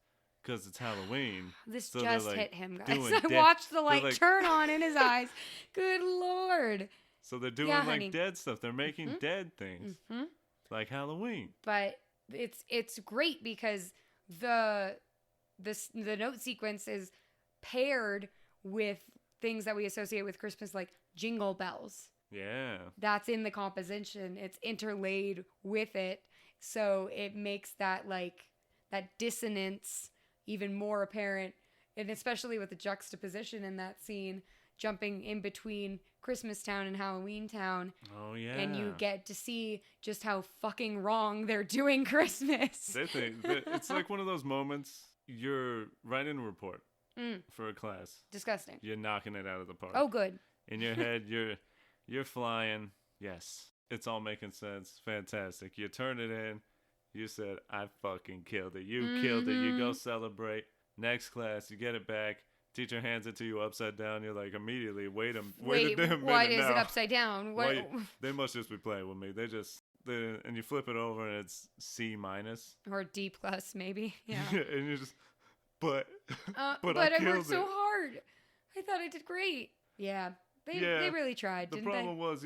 because it's Halloween. This so just like hit him, guys. I watched the light turn on in his eyes. Good Lord. So they're doing like dead stuff. They're making dead things like Halloween. But it's great because the note sequence is paired with things that we associate with Christmas, like jingle bells. Yeah. That's in the composition. It's interlaid with it. So it makes that dissonance even more apparent. And especially with the juxtaposition in that scene, jumping in between Christmas Town and Halloween Town. Oh, yeah. And you get to see just how fucking wrong they're doing Christmas. It's like one of those moments, you're writing a report for a class. Disgusting. You're knocking it out of the park. Oh, good. In your head, you're flying. Yes. It's all making sense. Fantastic. You turn it in. You said, I fucking killed it. You killed it. You go celebrate. Next class, you get it back. Teacher hands it to you upside down. You're like, immediately, wait a minute. Why is it upside down? They must just be playing with me. And you flip it over and it's C-. Or D+, maybe. Yeah. And you just, but I worked so hard. I thought I did great. Yeah. They really tried, didn't they? The problem was,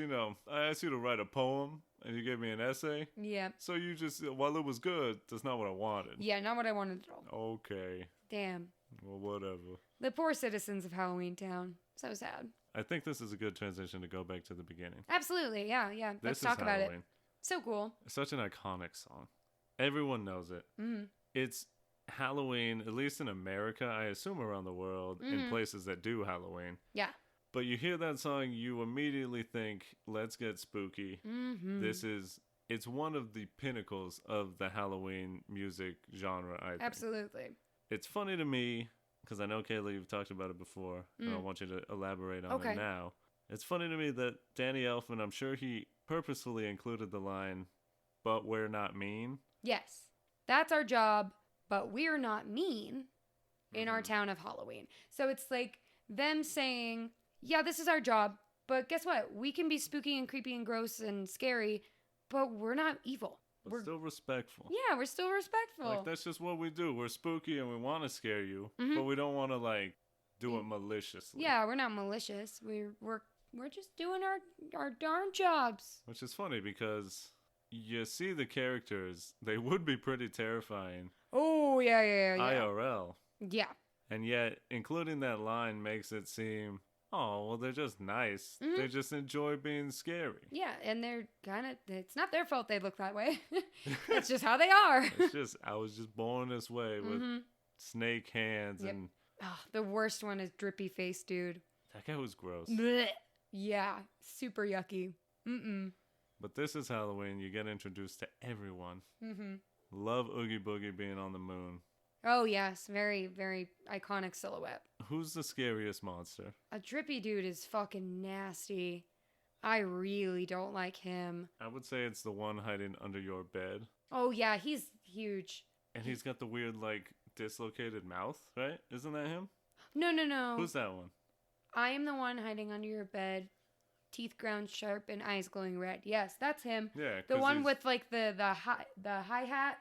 I asked you to write a poem, and you gave me an essay. Yeah. So you just, while it was good, that's not what I wanted. Yeah, not what I wanted at all. Okay. Damn. Well, whatever. The poor citizens of Halloween Town. So sad. I think this is a good transition to go back to the beginning. Absolutely, yeah. Let's talk about it. So cool. Such an iconic song. Everyone knows it. Mm-hmm. It's Halloween, at least in America, I assume around the world, in places that do Halloween. Yeah. But you hear that song, you immediately think, let's get spooky. Mm-hmm. It's one of the pinnacles of the Halloween music genre, I think. Absolutely. It's funny to me, because I know, Kayla, you've talked about it before, and I want you to elaborate on it now. It's funny to me that Danny Elfman, I'm sure he purposefully included the line, but we're not mean. Yes. That's our job, but we're not mean in our town of Halloween. So it's like them saying, yeah, this is our job, but guess what? We can be spooky and creepy and gross and scary, but we're not evil. But we're still respectful. Yeah, we're still respectful. Like, that's just what we do. We're spooky and we want to scare you, but we don't want to, like, do it maliciously. Yeah, we're not malicious. We're just doing our darn jobs. Which is funny because you see the characters, they would be pretty terrifying. Oh, yeah. IRL. Yeah. And yet, including that line makes it seem, oh, well, they're just nice. They just enjoy being scary. Yeah, and they're it's not their fault they look that way. It's just how they are. I was just born this way with snake hands and... Oh, the worst one is drippy face dude. That guy was gross. Blech. Yeah, super yucky. But this is Halloween. You get introduced to everyone. Love Oogie Boogie being on the moon. Oh, yes. Very, very iconic silhouette. Who's the scariest monster? A drippy dude is fucking nasty. I really don't like him. I would say it's the one hiding under your bed. Oh, yeah. He's huge. And he's got the weird, like, dislocated mouth, right? Isn't that him? No. Who's that one? I am the one hiding under your bed. Teeth ground sharp and eyes glowing red. Yes, that's him. Yeah, the one with like the hi-hat style hi-hat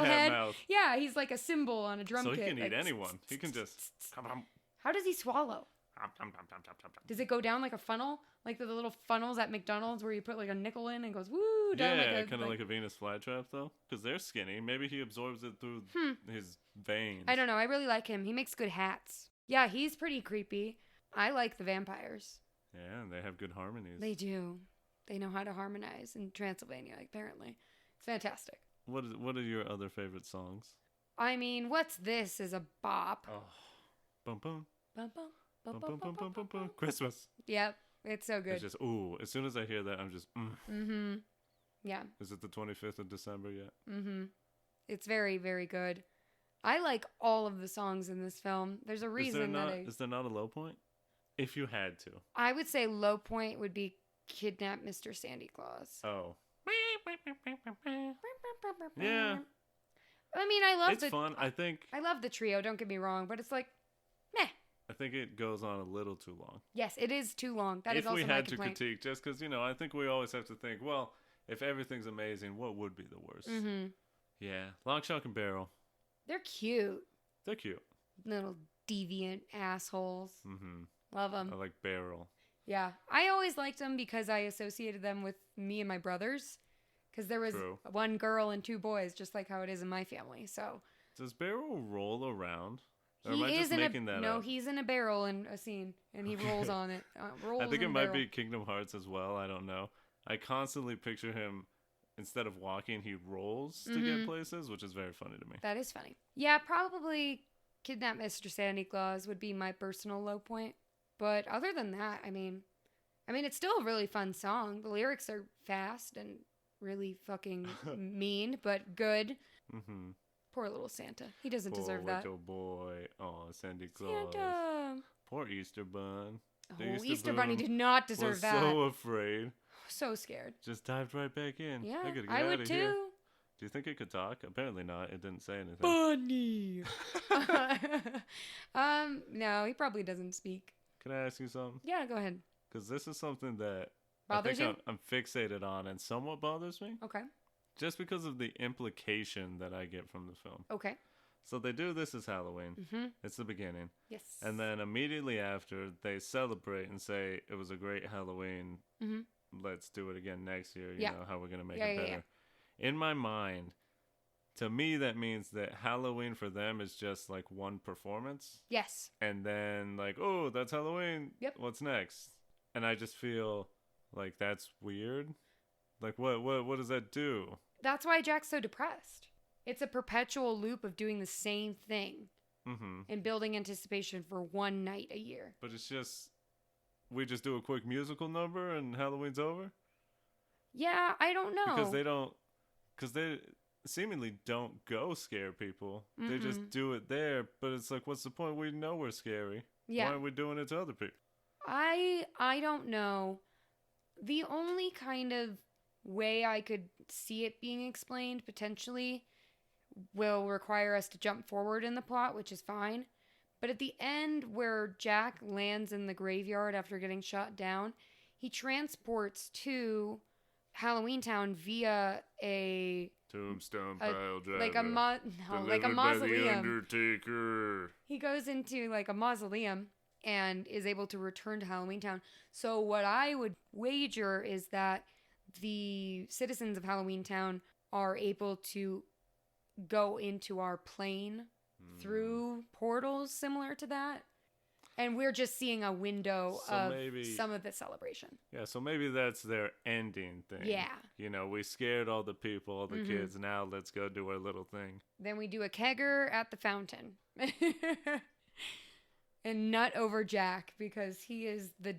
head. Mouth. Yeah, he's like a cymbal on a drum kit. kit. So he can like, eat anyone. He can just come on. How does he swallow? Does it go down like a funnel? Like the little funnels at McDonald's where you put like a nickel in and goes woo down yeah, kind of like a Venus flytrap though, because they're skinny. Maybe he absorbs it through his veins. I don't know. I really like him. He makes good hats. Yeah, he's pretty creepy. I like the vampires. Yeah, and they have good harmonies. They do. They know how to harmonize in Transylvania, apparently. It's fantastic. What are your other favorite songs? I mean, What's This is a bop. Oh. Bum bum. Bum bum. Bum Bum bum bum bum bum. Christmas. Yep. It's so good. It's just, ooh, as soon as I hear that, I'm just, Yeah. Is it the 25th of December yet? It's very, very good. I like all of the songs in this film. There's a reason Is there not a low point? If you had to. I would say low point would be Kidnap Mr. Sandy Claus. Oh. Yeah. I mean, I love it's fun. I love the trio, don't get me wrong, but it's like, meh. I think it goes on a little too long. Yes, it is too long. That is also my complaint. If we had to critique, just because, I think we always have to think, well, if everything's amazing, what would be the worst? Yeah. Long Shock and Barrel. They're cute. They're cute. Little deviant assholes. Love them. I like Barrel. Yeah. I always liked them because I associated them with me and my brothers. Because there was one girl and two boys, just like how it is in my family. So. Does Barrel roll around? Or am I just making that up? No, he's in a barrel in a scene, and he rolls on it. I think it might be Kingdom Hearts as well. I don't know. I constantly picture him, instead of walking, he rolls to get places, which is very funny to me. That is funny. Yeah, probably Kidnap Mr. Santa Claus would be my personal low point. But other than that, I mean, it's still a really fun song. The lyrics are fast and really fucking mean, but good. Poor little Santa. He doesn't deserve that. Poor little boy. Oh, Santa Claus. Santa. Poor Easter Bun. Oh, Easter Bunny did not deserve that. So afraid. So scared. Just dived right back in. Yeah, I gotta get I out would of too. Here. Do you think it could talk? Apparently not. It didn't say anything. Bunny. No, he probably doesn't speak. Can I ask you something? Yeah, go ahead. Because this is something that bothers you? I'm fixated on and somewhat bothers me. Okay. Just because of the implication that I get from the film. Okay. So they do This Is Halloween. It's the beginning. Yes. And then immediately after, they celebrate and say, it was a great Halloween. Let's do it again next year. You know, how we're going to make it better. Yeah. In my mind, to me, that means that Halloween for them is just like one performance. Yes. And then like, oh, that's Halloween. Yep. What's next? And I just feel like that's weird. Like, what does that do? That's why Jack's so depressed. It's a perpetual loop of doing the same thing and building anticipation for one night a year. But it's just, we just do a quick musical number and Halloween's over? Yeah, I don't know. Because they seemingly don't go scare people. Mm-mm. They just do it there, but it's like, what's the point? We know we're scary. Yeah. Why are we doing it to other people? I don't know. The only kind of way I could see it being explained potentially will require us to jump forward in the plot, which is fine. But at the end where Jack lands in the graveyard after getting shot down, he transports to Halloween Town via a tombstone pile driver. Like a mausoleum. By the Undertaker. He goes into like a mausoleum and is able to return to Halloween Town. So what I would wager is that the citizens of Halloween Town are able to go into our plane through portals similar to that. And we're just seeing a window of some of the celebration. Yeah, so maybe that's their ending thing. Yeah. You know, we scared all the people, all the kids. Now let's go do our little thing. Then we do a kegger at the fountain. And nut over Jack because he is the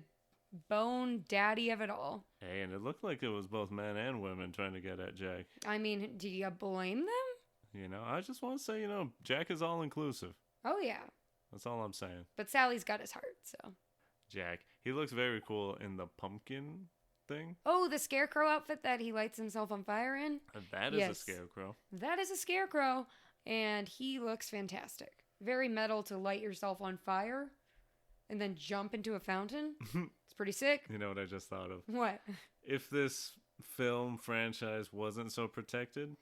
bone daddy of it all. Hey, and it looked like it was both men and women trying to get at Jack. I mean, do you blame them? You know, I just want to say, Jack is all inclusive. Oh, yeah. That's all I'm saying. But Sally's got his heart, so. Jack. He looks very cool in the pumpkin thing. Oh, the scarecrow outfit that he lights himself on fire in? That is a scarecrow. That is a scarecrow, and he looks fantastic. Very metal to light yourself on fire and then jump into a fountain. It's pretty sick. You know what I just thought of? What? If this film franchise wasn't so protected,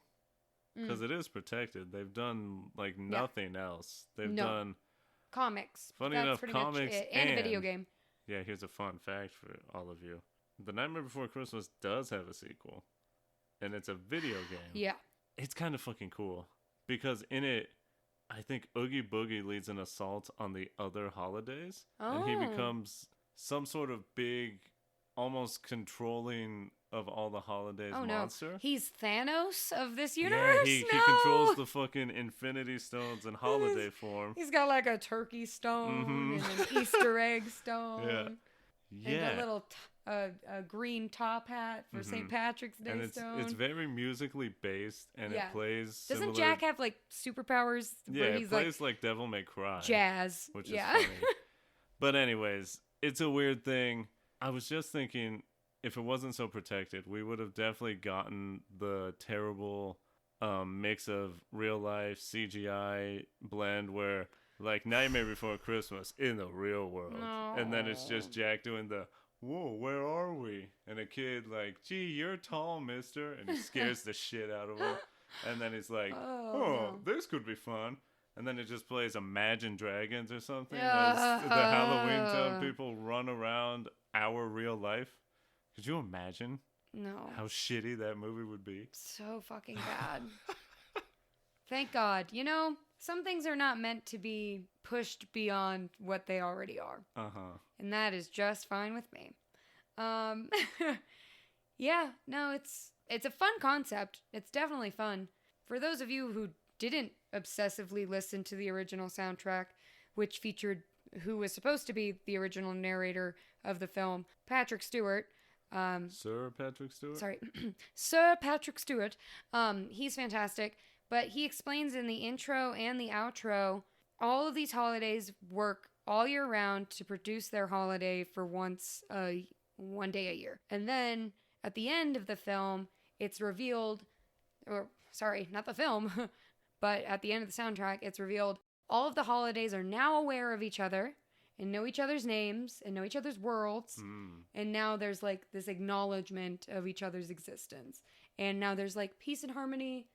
because it is protected, they've done like nothing else. They've done comics. Funny enough, comics and a video game. Yeah, here's a fun fact for all of you. The Nightmare Before Christmas does have a sequel, and it's a video game. Yeah. It's kind of fucking cool because in it, I think Oogie Boogie leads an assault on the other holidays. And he becomes some sort of big, almost controlling of all the holidays monster. No. He's Thanos of this universe? Yeah, he controls the fucking Infinity Stones in holiday form. He's got like a turkey stone and an Easter egg stone. Yeah. And a little a green top hat for St. Patrick's Day and stone. It's very musically based, and it plays Doesn't Jack have like superpowers? Yeah, it plays like Devil May Cry. Jazz. Which is funny. But anyways, it's a weird thing. I was just thinking, if it wasn't so protected, we would have definitely gotten the terrible mix of real life CGI blend where like Nightmare Before Christmas in the real world. No. And then it's just Jack doing the, whoa, where are we? And a kid like, gee, you're tall, mister. And he scares the shit out of him. And then he's like, this could be fun. And then it just plays Imagine Dragons or something as the Halloween Town people run around our real life. Could you imagine? No. How shitty that movie would be? So fucking bad. Thank God. Some things are not meant to be pushed beyond what they already are. And that is just fine with me. Yeah, no, it's a fun concept. It's definitely fun. For those of you who didn't obsessively listen to the original soundtrack, which featured who was supposed to be the original narrator of the film, Patrick Stewart. Sir Patrick Stewart? Sorry. Sir Patrick Stewart. He's fantastic. But he explains in the intro and the outro, all of these holidays work all year round to produce their holiday for one day a year. And then at the end of the film, it's revealed, or sorry, not the film, but at the end of the soundtrack, it's revealed all of the holidays are now aware of each other and know each other's names and know each other's worlds. And now there's like this acknowledgement of each other's existence. And now there's like peace and harmony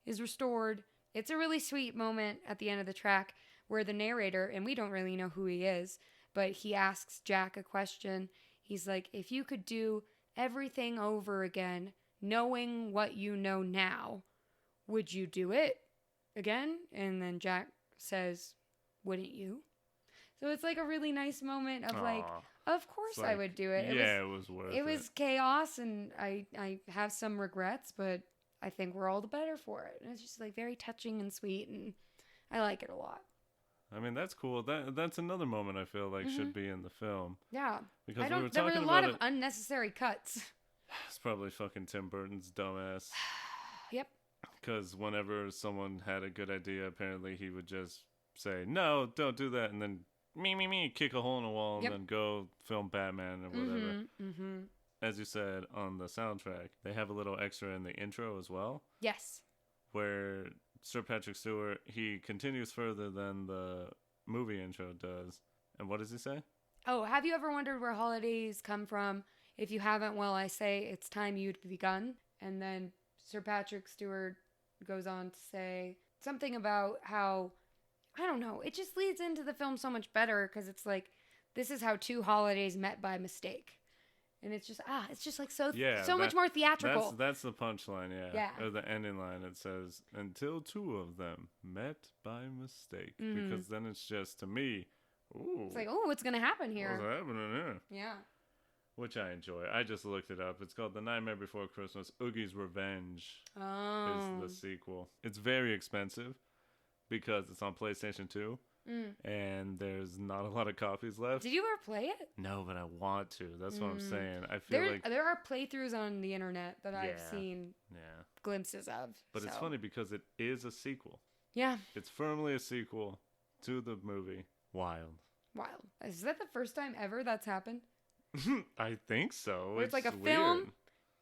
is restored. It's a really sweet moment at the end of the track where the narrator, and we don't really know who he is, but he asks Jack a question. He's like, if you could do everything over again, knowing what you know now, would you do it again? And then Jack says, wouldn't you? So it's like a really nice moment of like, of course I would do it. It was worth it. It was chaos, and I have some regrets, but I think we're all the better for it. And it's just like very touching and sweet, and I like it a lot. I mean, that's cool. That's another moment I feel like should be in the film. Yeah. Because I we were don't. There were talking a lot about of unnecessary cuts. It's probably fucking Tim Burton's dumbass. Yep. Because whenever someone had a good idea, apparently he would just say, "No, don't do that," and then kick a hole in the wall, and then go film Batman or whatever. As you said on the soundtrack, they have a little extra in the intro as well. Yes. Where Sir Patrick Stewart, he continues further than the movie intro does. And what does he say? Oh, have you ever wondered where holidays come from? If you haven't, well, I say it's time you'd begun. And then Sir Patrick Stewart goes on to say something about how, I don't know, it just leads into the film so much better because it's like, this is how two holidays met by mistake. And it's just, like so much more theatrical. That's the punchline, Yeah. Or the ending line. It says, until two of them met by mistake. Because then it's just, to me, ooh. It's like, oh, what's going to happen here? What's happening here? Yeah. Which I enjoy. I just looked it up. It's called The Nightmare Before Christmas. Oogie's Revenge is the sequel. It's very expensive because it's on PlayStation 2. And there's not a lot of copies left. Did you ever play it? No, but I want to. That's what I'm saying. I feel like there are playthroughs on the internet that I've seen glimpses of. But it's funny because it is a sequel. Yeah. It's firmly a sequel to the movie. Wild. Is that the first time ever that's happened? I think so. Where it's like a film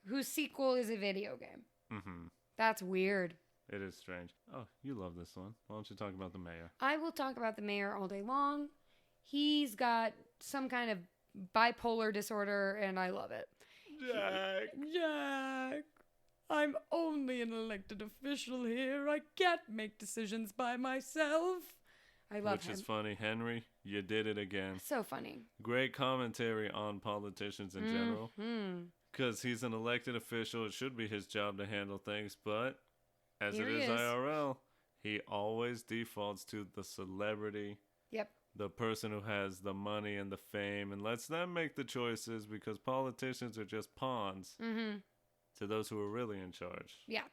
whose sequel is a video game. Mm-hmm. That's weird. It is strange. Oh, you love this one. Why don't you talk about the mayor? I will talk about the mayor all day long. He's got some kind of bipolar disorder, and I love it. Jack, I'm only an elected official here. I can't make decisions by myself. I love him. Which is funny. Henry, you did it again. So funny. Great commentary on politicians in general. Because he's an elected official. It should be his job to handle things, but as Here it is he is. IRL, he always defaults to the celebrity. Yep. The person who has the money and the fame and lets them make the choices because politicians are just pawns to those who are really in charge. Yeah.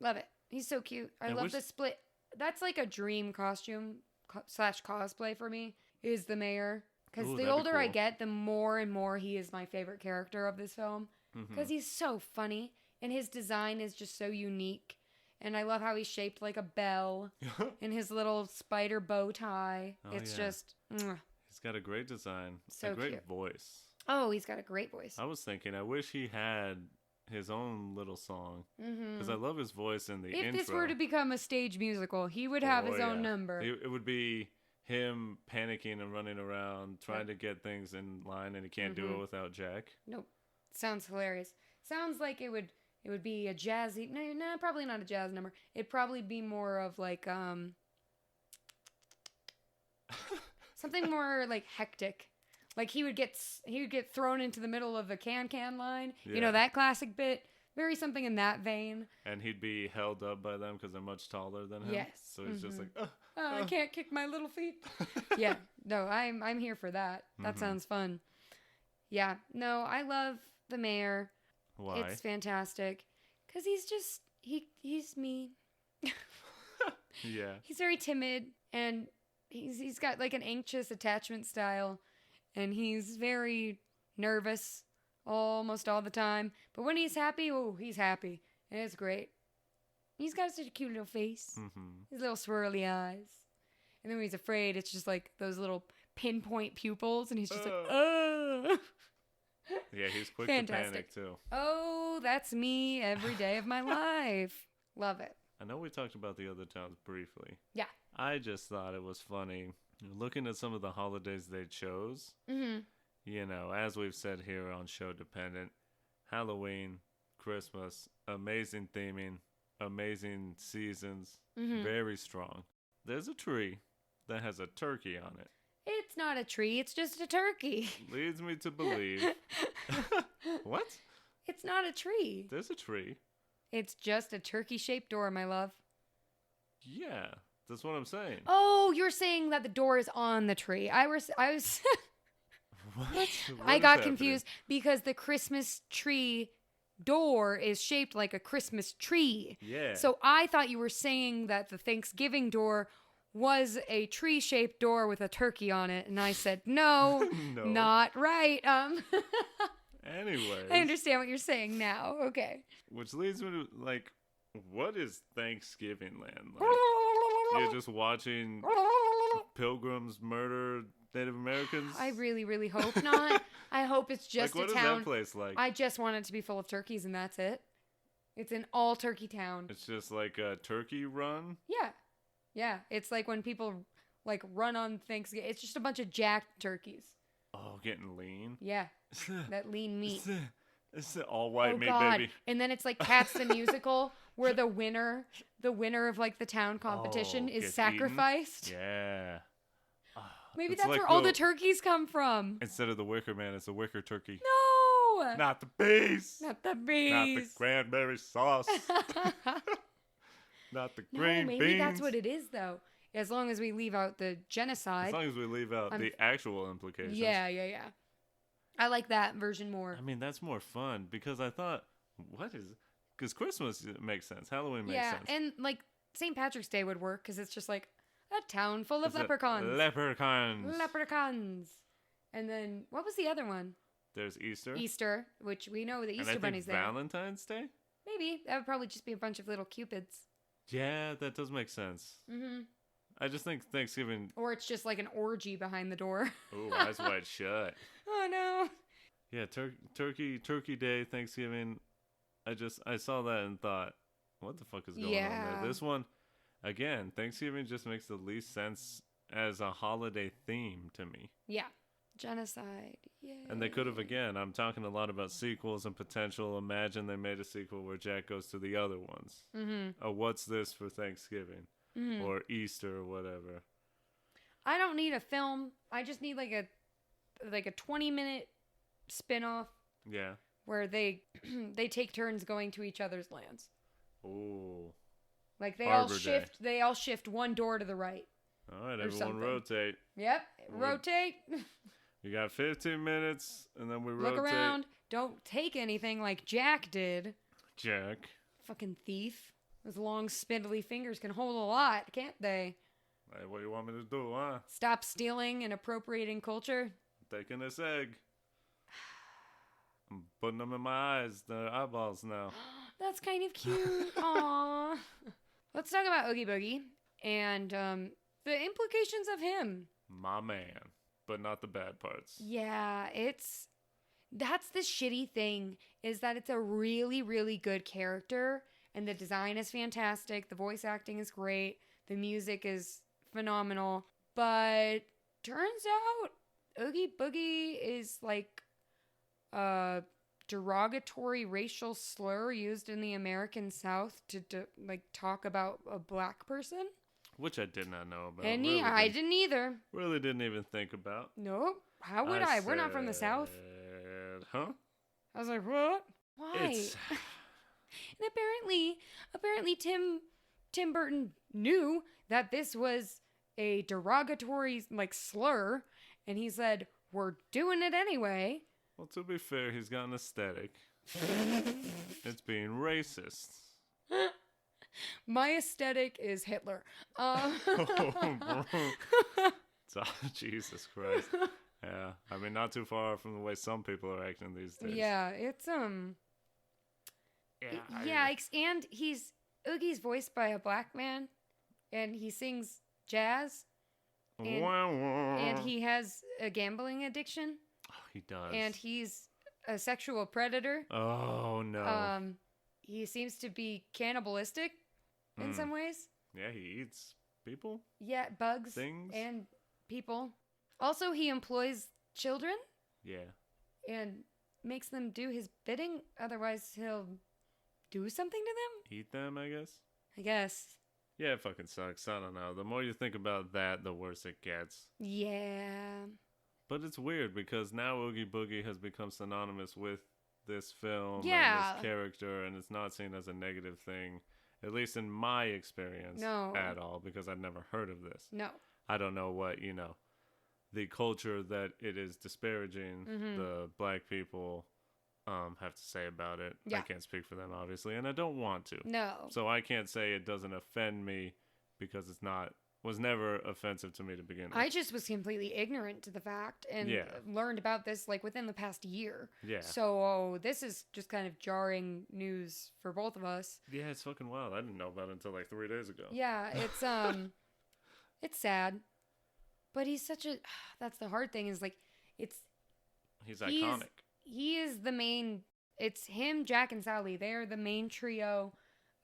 Love it. He's so cute. I love the split. That's like a dream costume / cosplay for me is the mayor. Because the older I get, the more and more he is my favorite character of this film. Because he's so funny and his design is just so unique. And I love how he's shaped like a bell and his little spider bow tie. It's just... He's got a great design. So a great cute. voice. Oh, he's got a great voice. I was thinking, I wish he had his own little song. Because I love his voice in the intro. If this were to become a stage musical, he would have his own number. It would be him panicking and running around, trying to get things in line, and he can't do it without Jack. Nope. Sounds hilarious. Sounds like it would be a jazzy... No, probably not a jazz number. It'd probably be more of like... something more like hectic. Like he would get thrown into the middle of the can line. Yeah. You know, that classic bit. Very something in that vein. And he'd be held up by them because they're much taller than him. Yes. So he's just like, I can't kick my little feet. Yeah. No, I'm here for that. That sounds fun. Yeah. No, I love the mayor. Why? It's fantastic. Because he's just, he's me. Yeah. He's very timid and he's got like an anxious attachment style and he's very nervous almost all the time. But when he's happy, he's happy. And it's great. He's got such a cute little face. His little swirly eyes. And then when he's afraid, it's just like those little pinpoint pupils and he's just like, oh. Yeah, he's quick to panic too. Oh, that's me every day of my life. Love it. I know we talked about the other towns briefly. Yeah. I just thought it was funny looking at some of the holidays they chose. You know, as we've said here on Sho-Dependent, Halloween, Christmas, amazing theming, amazing seasons, very strong. There's a tree that has a turkey on it. It's not a tree, it's just a turkey. Leads me to believe. What? It's not a tree. There's a tree. It's just a turkey-shaped door, my love. Yeah, that's what I'm saying. Oh, you're saying that the door is on the tree. I was What? I got confused because the Christmas tree door is shaped like a Christmas tree. Yeah. So I thought you were saying that the Thanksgiving door was a tree-shaped door with a turkey on it, and I said, no, No. not right. Anyways. I understand what you're saying now. Okay. Which leads me to, like, what is Thanksgiving land like? You're just watching pilgrims murder Native Americans? I really, really hope not. I hope it's just like, what a is town. that place like? I just want it to be full of turkeys, and that's it. It's an all-turkey town. It's just like a turkey run? Yeah. Yeah. It's like when people, like, run on Thanksgiving. It's just a bunch of jacked turkeys. Oh, getting lean? Yeah. That lean meat. It's all white meat, God. baby. And then it's like Cats the Musical, where the winner of like the town competition is gets sacrificed. Eaten? Yeah. Maybe it's that's like where all the turkeys come from. Instead of the wicker man, it's a wicker turkey. No! Not the bees! Not the bees! Not the cranberry sauce! Not the green maybe beans! that's what it is, though. As long as we leave out the genocide. As long as we leave out the actual implications. Yeah. I like that version more. I mean, that's more fun because I thought, because Christmas makes sense. Halloween makes sense. Yeah, and like St. Patrick's Day would work because it's just like a town full of leprechauns. Leprechauns. And then, what was the other one? There's Easter. Easter, which we know the Easter and I Bunny's think there. Valentine's Day? Maybe. That would probably just be a bunch of little cupids. Yeah, that does make sense. Mm-hmm. I just think Thanksgiving... Or it's just like an orgy behind the door. Ooh, eyes wide shut. Oh, no. Yeah, Turkey Day, Thanksgiving. I saw that and thought, what the fuck is going on there? This one, again, Thanksgiving just makes the least sense as a holiday theme to me. Yeah. Genocide. Yeah. And they could have, again, I'm talking a lot about sequels and potential. Imagine they made a sequel where Jack goes to the other ones. Mm-hmm. Oh, what's this for Thanksgiving? Mm-hmm. Or Easter or whatever. I don't need a film. I just need like a 20-minute spin-off. Yeah. Where they take turns going to each other's lands. Ooh. Like they all shift one door to the right. All right, everyone rotate. Yep. Rotate. You got 15 minutes and then we rotate. Look around. Don't take anything like Jack did. Jack. Fucking thief. Those long spindly fingers can hold a lot, can't they? Hey, what do you want me to do, huh? Stop stealing and appropriating culture. Taking this egg. I'm putting them in my eyes. They're eyeballs now. That's kind of cute. Aww. Let's talk about Oogie Boogie and the implications of him. My man. But not the bad parts. Yeah, that's the shitty thing, is that it's a really, really good character, and the design is fantastic, the voice acting is great, the music is phenomenal, but turns out Oogie Boogie is like a derogatory racial slur used in the American South to like talk about a black person. Which I did not know about. And I didn't either. Really didn't even think about. Nope. How would I? We're not from the South. Huh? I was like, what? Why? And apparently Tim Burton knew that this was a derogatory like slur, and he said, we're doing it anyway. Well, to be fair, he's got an aesthetic. It's being racist. My aesthetic is Hitler. Jesus Christ. Yeah, I mean, not too far from the way some people are acting these days. Yeah, it's and Oogie's voiced by a black man, and he sings jazz, and he has a gambling addiction. Oh, he does. And he's a sexual predator. Oh no. He seems to be cannibalistic in some ways. Yeah, he eats people. Yeah, bugs. Things. And people. Also, he employs children. Yeah. And makes them do his bidding. Otherwise, he'll do something to them. Eat them, I guess. Yeah, it fucking sucks. I don't know. The more you think about that, the worse it gets. Yeah. But it's weird because now Oogie Boogie has become synonymous with this film and this character, and it's not seen as a negative thing, at least in my experience, at all, because I'd never heard of this. No. I don't know what, the culture that it is disparaging the black people have to say about it. Yeah. I can't speak for them, obviously, and I don't want to. No. So I can't say it doesn't offend me because it's not was never offensive to me to begin with. I just was completely ignorant to the fact and learned about this like within the past year. Yeah. So this is just kind of jarring news for both of us. Yeah, it's fucking wild. I didn't know about it until like 3 days ago. Yeah, it's sad. But he's such a that's the hard thing is like he's iconic. He is the main it's him, Jack and Sally. They're the main trio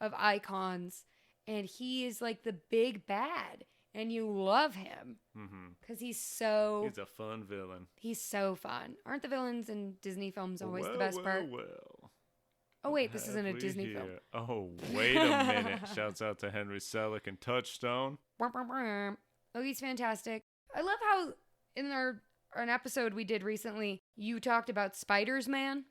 of icons. And he is like the big bad. And you love him. Because he's a fun villain. He's so fun. Aren't the villains in Disney films always the best part? Oh, wait, this isn't a Disney film. Oh, wait a minute. Shouts out to Henry Selick and Touchstone. Oh, he's fantastic. I love how in an episode we did recently, you talked about Spiders Man.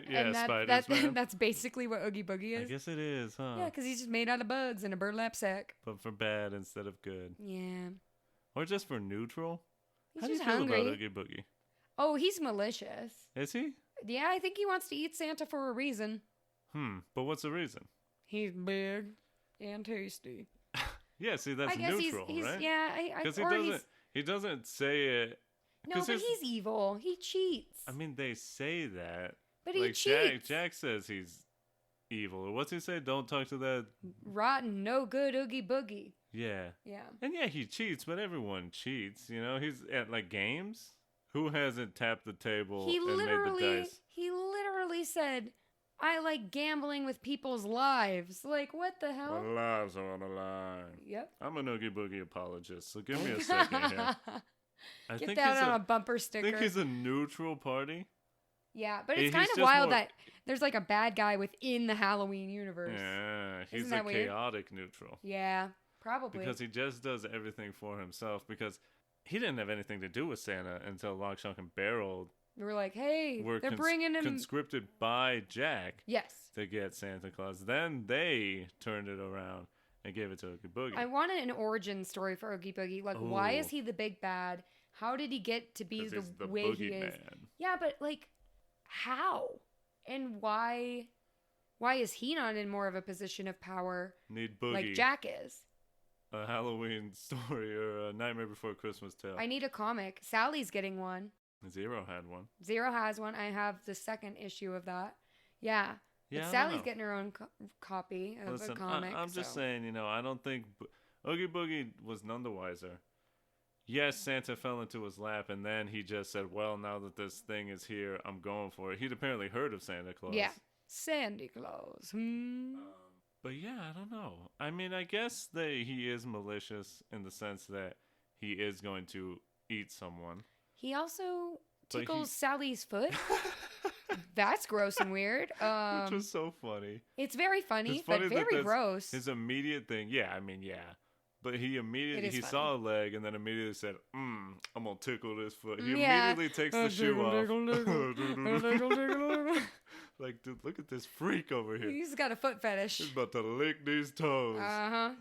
Yeah, Spiders Man. That's basically what Oogie Boogie is. I guess it is, huh? Yeah, because he's just made out of bugs in a burlap sack. But for bad instead of good. Yeah. Or just for neutral. He's How do you just feel hungry. about Oogie Boogie? Oh, he's malicious. Is he? Yeah, I think he wants to eat Santa for a reason. But what's the reason? He's big and tasty. Yeah, see, that's neutral, right? Yeah, because he doesn't say it. No, but he's evil. He cheats. I mean, they say that. But like he cheats. Jack says he's evil. Or what's he say? Don't talk to that rotten, no good Oogie Boogie. Yeah. Yeah. And yeah, he cheats, but everyone cheats. You know, he's at like games. Who hasn't tapped the table and made the dice? He literally said, I like gambling with people's lives. Like, what the hell? My lives are on the line. Yep. I'm an Oogie Boogie apologist, so give me a second here. Get that on a bumper sticker. I think he's a neutral party. Yeah, but it's kind of wild that there's like a bad guy within the Halloween universe. Yeah, he's Isn't that weird? Chaotic neutral. Yeah, probably. Because he just does everything for himself. Because he didn't have anything to do with Santa until Lock, Shock, and Barrel. We were like, hey, they're bringing him. Conscripted by Jack. Yes. To get Santa Claus. Then they turned it around and gave it to Oogie Boogie. I wanted an origin story for Oogie Boogie. Like, why is he the big bad? How did he get to be the way he is? Man. Yeah, but like, how? And why is he not in more of a position of power? Need Boogie. Like Jack is. A Halloween story or a Nightmare Before Christmas tale. I need a comic. Sally's getting one. Zero had one. Zero has one. I have the second issue of that. Yeah. Yeah, but Sally's getting her own copy of a comic. I'm just saying, you know, I don't think Oogie Boogie was none the wiser. Yes, Santa fell into his lap, and then he just said, well, now that this thing is here, I'm going for it. He'd apparently heard of Santa Claus. Yeah. Santa Claus. But yeah, I don't know. I mean, I guess that he is malicious in the sense that he is going to eat someone. He also tickles Sally's foot. That's gross and weird. Which was so funny. It's very funny, but very gross. His immediate thing, yeah. But he immediately saw a leg and then immediately said, I'm going to tickle this foot. He immediately takes the shoe off. Like, dude, look at this freak over here. He's got a foot fetish. He's about to lick these toes.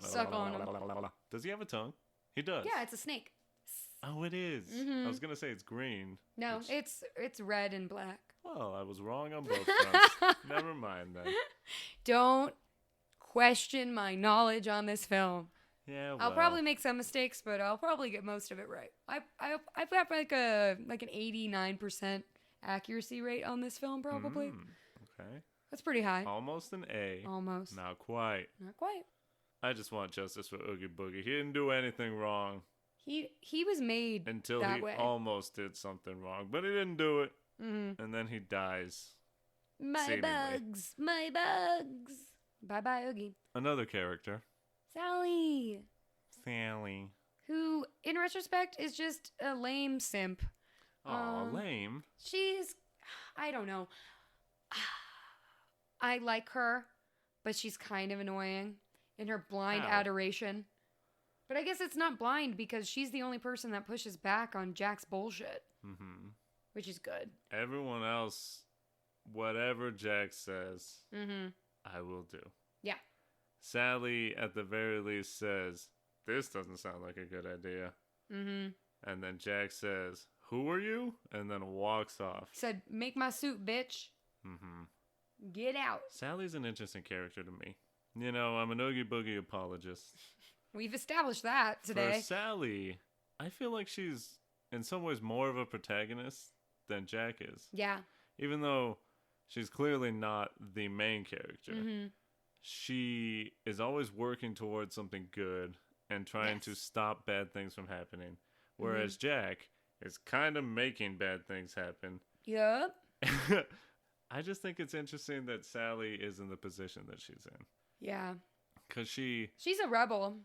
Suck on him. Does he have a tongue? He does. Yeah, it's a snake. Oh, it is. Mm-hmm. I was going to say it's green. No, it's red and black. Well, I was wrong on both fronts. Never mind then. Don't question my knowledge on this film. Yeah, well. I'll probably make some mistakes, but I'll probably get most of it right. I've got like an 89% accuracy rate on this film, probably. Okay. That's pretty high. Almost an A. Almost. Not quite. Not quite. I just want justice for Oogie Boogie. He didn't do anything wrong. He was made until that he way. Almost did something wrong, but he didn't do it. Mm-hmm. And then he dies. My bugs. Bye-bye, Oogie. Another character. Sally. Who, in retrospect, is just a lame simp. Aw, lame. I don't know. I like her, but she's kind of annoying in her blind adoration. But I guess it's not blind because she's the only person that pushes back on Jack's bullshit. Mm-hmm. Which is good. Everyone else, whatever Jack says, I will do. Yeah. Sally, at the very least, says, this doesn't sound like a good idea. Mm-hmm. And then Jack says, who are you? And then walks off. He said, make my suit, bitch. Mm-hmm. Get out. Sally's an interesting character to me. You know, I'm an Oogie Boogie apologist. We've established that today. For Sally, I feel like she's in some ways more of a protagonist than Jack is. Yeah. Even though she's clearly not the main character. Mm-hmm. She is always working towards something good and trying to stop bad things from happening. Whereas Jack is kind of making bad things happen. Yep. I just think it's interesting that Sally is in the position that she's in. Yeah. Because she's a rebel.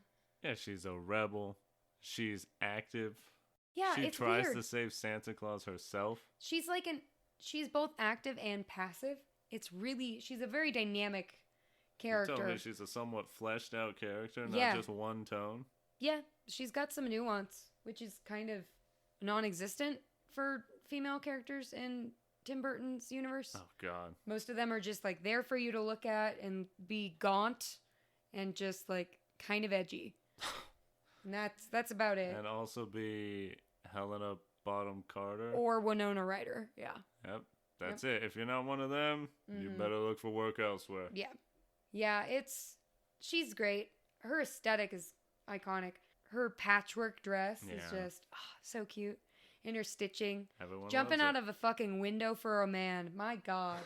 Yeah, she's a rebel. She's active. Yeah, she it's tries weird. to save Santa Claus herself. She's like she's both active and passive. She's a very dynamic character. You told me she's a somewhat fleshed out character, not just one tone. Yeah, she's got some nuance, which is kind of non-existent for female characters in Tim Burton's universe. Oh, God. Most of them are just like there for you to look at and be gaunt and just like kind of edgy. And that's about it. And also be Helena Bonham Carter. Or Winona Ryder, yeah. Yep, that's it. If you're not one of them, you better look for work elsewhere. Yeah. Yeah, she's great. Her aesthetic is iconic. Her patchwork dress is just so cute. And her stitching. Everyone Jumping out of a fucking window for a man. My God.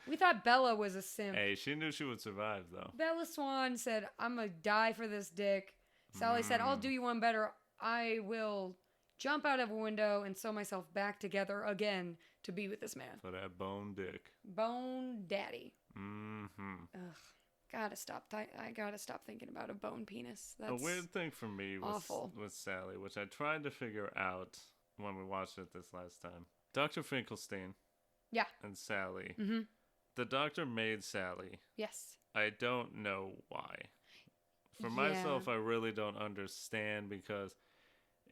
We thought Bella was a simp. Hey, she knew she would survive, though. Bella Swan said, I'm going to die for this dick. Sally said, I'll do you one better. I will jump out of a window and sew myself back together again to be with this man. For that bone dick. Bone daddy. Mm-hmm. Ugh. I gotta stop thinking about a bone penis. That's a weird thing for me with Sally, which I tried to figure out when we watched it this last time. Dr. Finkelstein. Yeah. And Sally. Mm-hmm. The doctor made Sally. Yes. I don't know why. For myself, I really don't understand because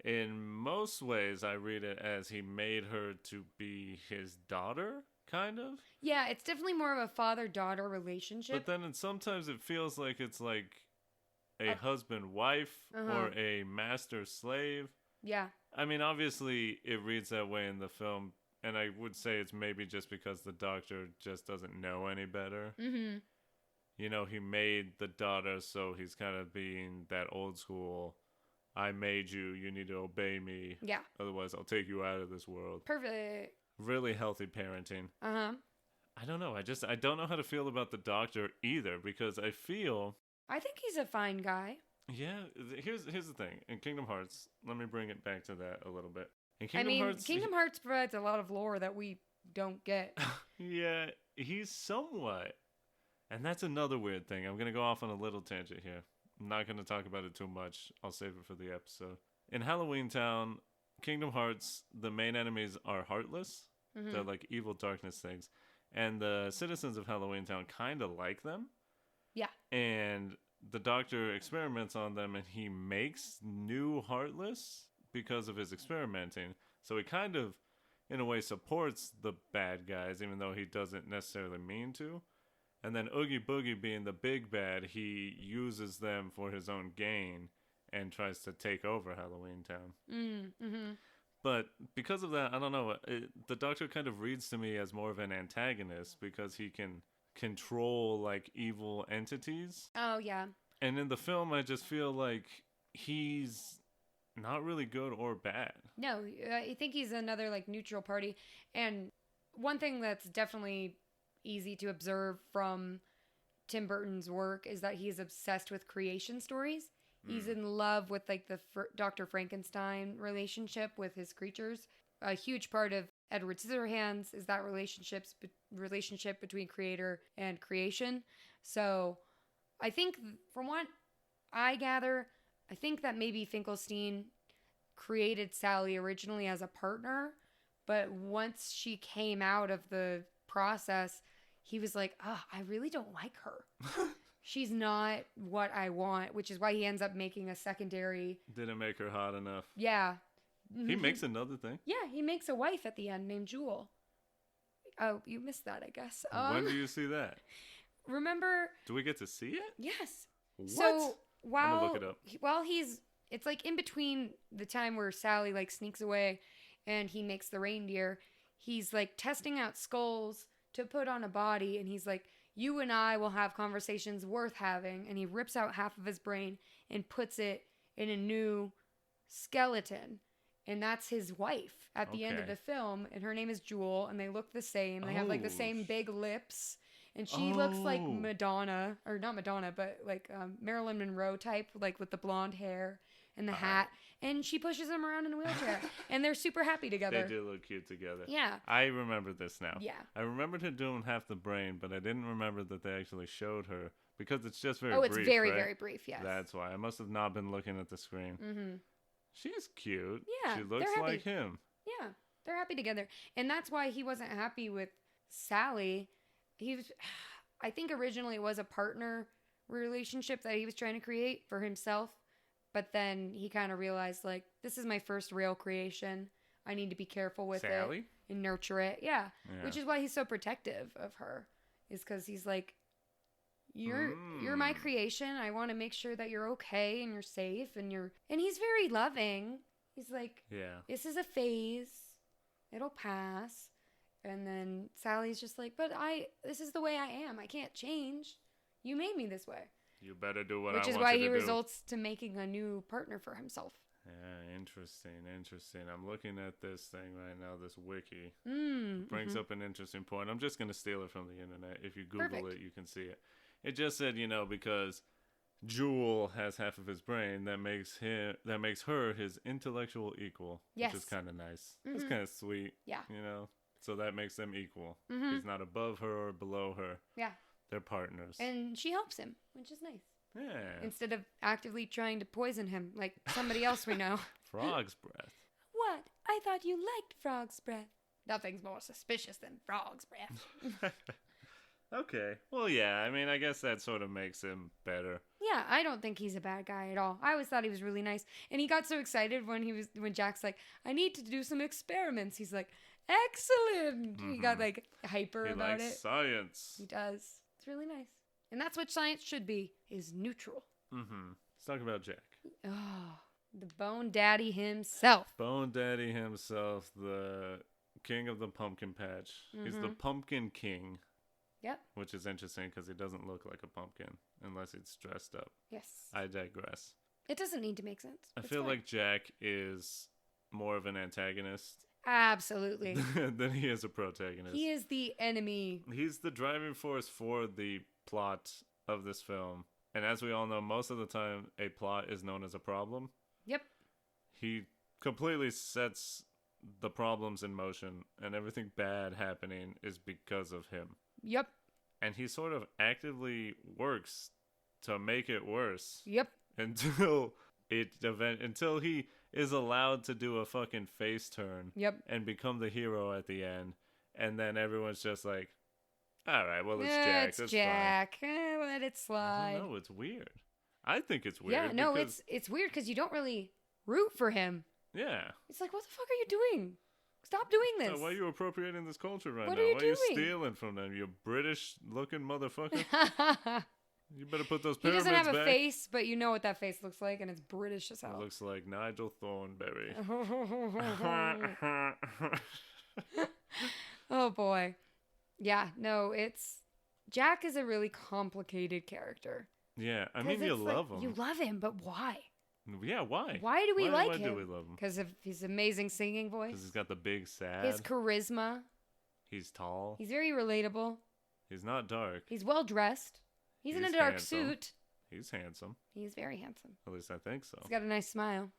in most ways I read it as he made her to be his daughter, kind of. Yeah, it's definitely more of a father-daughter relationship. But then sometimes it feels like it's like a husband-wife or a master-slave. Yeah. I mean, obviously it reads that way in the film, and I would say it's maybe just because the doctor just doesn't know any better. Mm-hmm. You know, he made the daughter, so he's kind of being that old school, I made you, you need to obey me. Yeah. Otherwise, I'll take you out of this world. Perfect. Really healthy parenting. Uh-huh. I don't know. I don't know how to feel about the doctor either, because I think he's a fine guy. Yeah, here's the thing. In Kingdom Hearts, let me bring it back to that a little bit. Kingdom Hearts provides a lot of lore that we don't get. Yeah, he's somewhat. And that's another weird thing. I'm going to go off on a little tangent here. I'm not going to talk about it too much. I'll save it for the episode. In Halloween Town, Kingdom Hearts, the main enemies are heartless. Mm-hmm. They're like evil darkness things. And the citizens of Halloween Town kind of like them. Yeah. And the doctor experiments on them and he makes new heartless because of his experimenting. So he kind of, in a way, supports the bad guys, even though he doesn't necessarily mean to. And then Oogie Boogie being the big bad, he uses them for his own gain and tries to take over Halloween Town. Mm-hmm. But because of that, I don't know, the doctor kind of reads to me as more of an antagonist because he can control, like, evil entities. Oh, yeah. And in the film, I just feel like he's not really good or bad. No, I think he's another, like, neutral party. And one thing that's definitely easy to observe from Tim Burton's work is that he's obsessed with creation stories. He's in love with like the Dr. Frankenstein relationship with his creatures. A huge part of Edward Scissorhands is that relationship between creator and creation. So I think from what I gather, I think that maybe Finkelstein created Sally originally as a partner, but once she came out of the process, he was like, I really don't like her. She's not what I want, which is why he ends up making a secondary. Didn't make her hot enough. Yeah. He makes another thing. Yeah, he makes a wife at the end named Jewel. Oh, you missed that, I guess. When do you see that? Remember? Do we get to see it? Yes. What? So I'm gonna look it up. While it's like in between the time where Sally like sneaks away and he makes the reindeer, he's like testing out skulls to put on a body, and he's like, you and I will have conversations worth having. And he rips out half of his brain and puts it in a new skeleton. And that's his wife at the end of the film. And her name is Jewel. And they look the same. They have like the same big lips. And she looks like Madonna. Or not Madonna, but like Marilyn Monroe type. Like with the blonde hair and the hat. And she pushes him around in a wheelchair. And they're super happy together. They do look cute together. Yeah. I remember this now. Yeah. I remembered her doing half the brain, but I didn't remember that they actually showed her. Because it's just very brief. Oh, it's very, right? very brief, yes. That's why. I must have not been looking at the screen. Mm-hmm. She's cute. Yeah. She looks like him. Yeah. They're happy together. And that's why he wasn't happy with Sally. I think originally it was a partner relationship that he was trying to create for himself. But then he kind of realized, like, this is my first real creation. I need to be careful with Sally? it and nurture it. Yeah. Which is why he's so protective of her. Is because he's like, you're my creation. I want to make sure that you're okay and you're safe and he's very loving. He's like, this is a phase. It'll pass. And then Sally's just like, but this is the way I am. I can't change. You made me this way. You better do what I want you to do. Which is why he results to making a new partner for himself. Yeah, interesting. I'm looking at this thing right now, this wiki. Brings up an interesting point. I'm just going to steal it from the internet. If you Google it, you can see it. It just said, because Jewel has half of his brain, that makes her his intellectual equal. Yes. Which is kind of nice. It's kind of sweet. Yeah. So that makes them equal. He's not above her or below her. Yeah. They're partners. And she helps him, which is nice. Yeah. Instead of actively trying to poison him like somebody else we know. Frog's breath. What? I thought you liked frog's breath. Nothing's more suspicious than frog's breath. Okay. Well, yeah. I mean, I guess that sort of makes him better. Yeah, I don't think he's a bad guy at all. I always thought he was really nice. And he got so excited when Jack's like, I need to do some experiments. He's like, excellent. He got like hyper about it. He likes science. He does. It's really nice. And that's what science should be, is neutral. Let's talk about Jack. Oh, the Bone Daddy himself. Bone Daddy himself, the king of the pumpkin patch. He's the pumpkin king. Yep. Which is interesting because he doesn't look like a pumpkin unless it's dressed up. Yes. I digress. It doesn't need to make sense. I feel like Jack is more of an antagonist. Absolutely. Than he is a protagonist. He is the enemy. He's the driving force for the plot of this film. And as we all know, most of the time, a plot is known as a problem. Yep. He completely sets the problems in motion, and everything bad happening is because of him. Yep. And he sort of actively works to make it worse. Yep. Until he is allowed to do a fucking face turn. Yep. And become the hero at the end. And then everyone's just like, all right, well, it's Jack. It's Jack. Let it slide. I don't know. It's weird. I think it's weird. Yeah, no, it's weird because you don't really root for him. Yeah. It's like, what the fuck are you doing? Stop doing this. So why are you appropriating this culture right now? Why are you stealing from them, you British-looking motherfucker? You better put those pyramids back. He doesn't have a face, but you know what that face looks like, and it's British as hell. It looks like Nigel Thornberry. Oh, boy. Yeah, no, Jack is a really complicated character. Yeah, I mean, you love him. You love him, but why? Yeah, why? Why do we like him? Why do we love him? Because of his amazing singing voice. Because he's got the big sad. His charisma. He's tall. He's very relatable. He's not dark. He's well dressed. He's in a dark suit. He's handsome. He's very handsome. At least I think so. He's got a nice smile.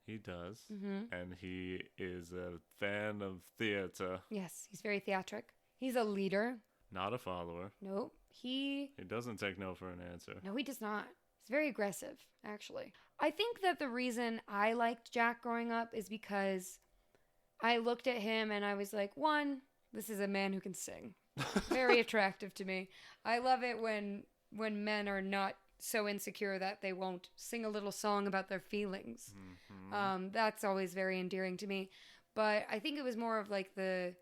He does. Mm-hmm. And he is a fan of theater. Yes, he's very theatric. He's a leader. Not a follower. Nope. He doesn't take no for an answer. No, he does not. He's very aggressive, actually. I think that the reason I liked Jack growing up is because I looked at him and I was like, one, this is a man who can sing. Very attractive to me. I love it when men are not so insecure that they won't sing a little song about their feelings. Mm-hmm. That's always very endearing to me. But I think it was more of like the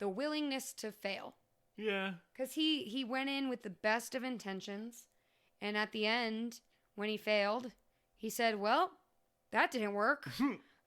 willingness to fail. Yeah. Because he went in with the best of intentions. And at the end, when he failed, he said, well, that didn't work.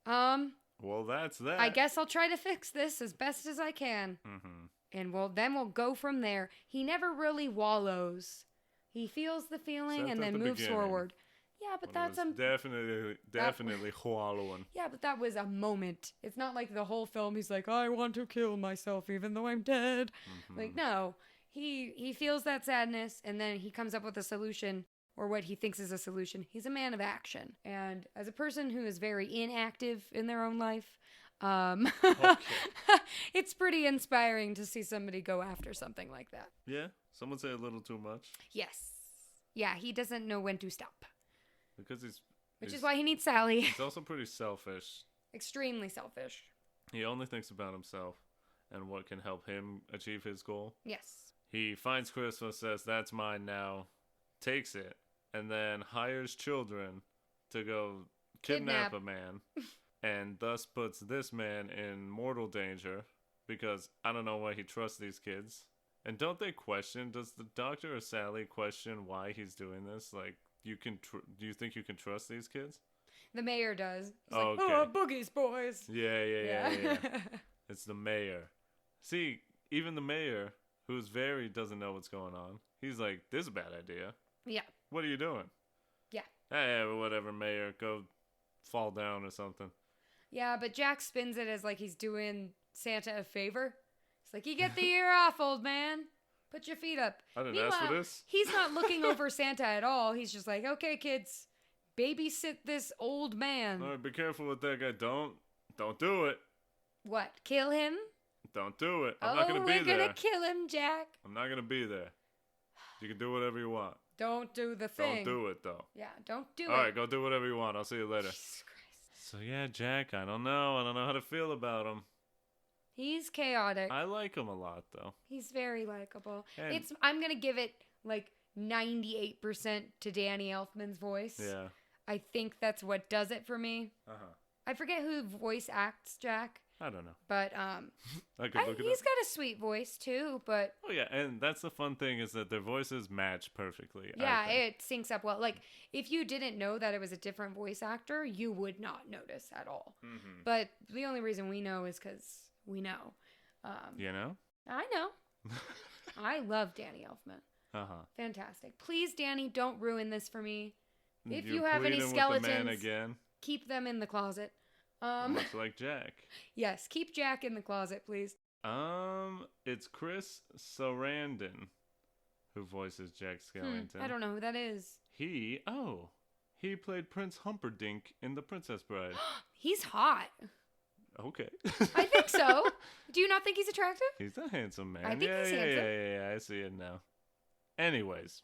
Well, that's that. I guess I'll try to fix this as best as I can. Mm-hmm. And then we'll go from there. He never really wallows. He feels the feeling Except and at then the moves beginning, forward. Yeah, but when it that's was definitely wallowing. Yeah, but that was a moment. It's not like the whole film he's like, I want to kill myself even though I'm dead. Like, no. He feels that sadness and then he comes up with a solution, or what he thinks is a solution. He's a man of action. And as a person who is very inactive in their own life, Okay. it's pretty inspiring to see somebody go after something like that. Yeah, some would say a little too much. Yes. Yeah, he doesn't know when to stop. Because Which is why he needs Sally. He's also pretty selfish. Extremely selfish. He only thinks about himself and what can help him achieve his goal. Yes. He finds Christmas, says, that's mine now, takes it, and then hires children to go kidnap a man, and thus puts this man in mortal danger, because I don't know why he trusts these kids. And don't they question, does the doctor or Sally question why he's doing this? Like, do you think you can trust these kids? The mayor does. He's Oh, like, okay. oh, boogies, boys. Yeah. It's the mayor. See, even the mayor, who's doesn't know what's going on, he's like, this is a bad idea. Yeah. What are you doing? Yeah. Hey, whatever, mayor, go fall down or something. Yeah, but Jack spins it as like he's doing Santa a favor. It's like, you get the year off, old man. Put your feet up. I didn't ask for this. He's not looking over Santa at all. He's just like, okay, kids, babysit this old man. All right, be careful with that guy. Don't do it. What? Kill him? Don't do it. I'm not going to be there. We're going to kill him, Jack. I'm not going to be there. You can do whatever you want. Don't do the thing. Don't do it, though. Yeah, don't do it. All right, go do whatever you want. I'll see you later. Jesus Christ. So, yeah, Jack, I don't know. I don't know how to feel about him. He's chaotic. I like him a lot, though. He's very likable. And I'm going to give it like 98% to Danny Elfman's voice. yeah. I think that's what does it for me. Uh-huh. I forget who voice acts Jack. I don't know. But I could look it he's up. got a sweet voice too, but Oh, yeah, and that's the fun thing is that their voices match perfectly. yeah, I think. it syncs up well. Like, if you didn't know that it was a different voice actor, you would not notice at all. Mm-hmm. But the only reason we know is because we know. You know? I know. I love Danny Elfman. Uh-huh. Fantastic. Please, Danny, don't ruin this for me. If You're you have any pleading with the skeletons, man again, keep them in the closet. much like Jack. Yes, keep Jack in the closet, please. It's Chris Sarandon who voices Jack Skellington. I don't know who that is. He played Prince Humperdinck in The Princess Bride. He's hot. Okay. I think so. Do you not think he's attractive? He's a handsome man. I think he's handsome. Yeah, I see it now. Anyways,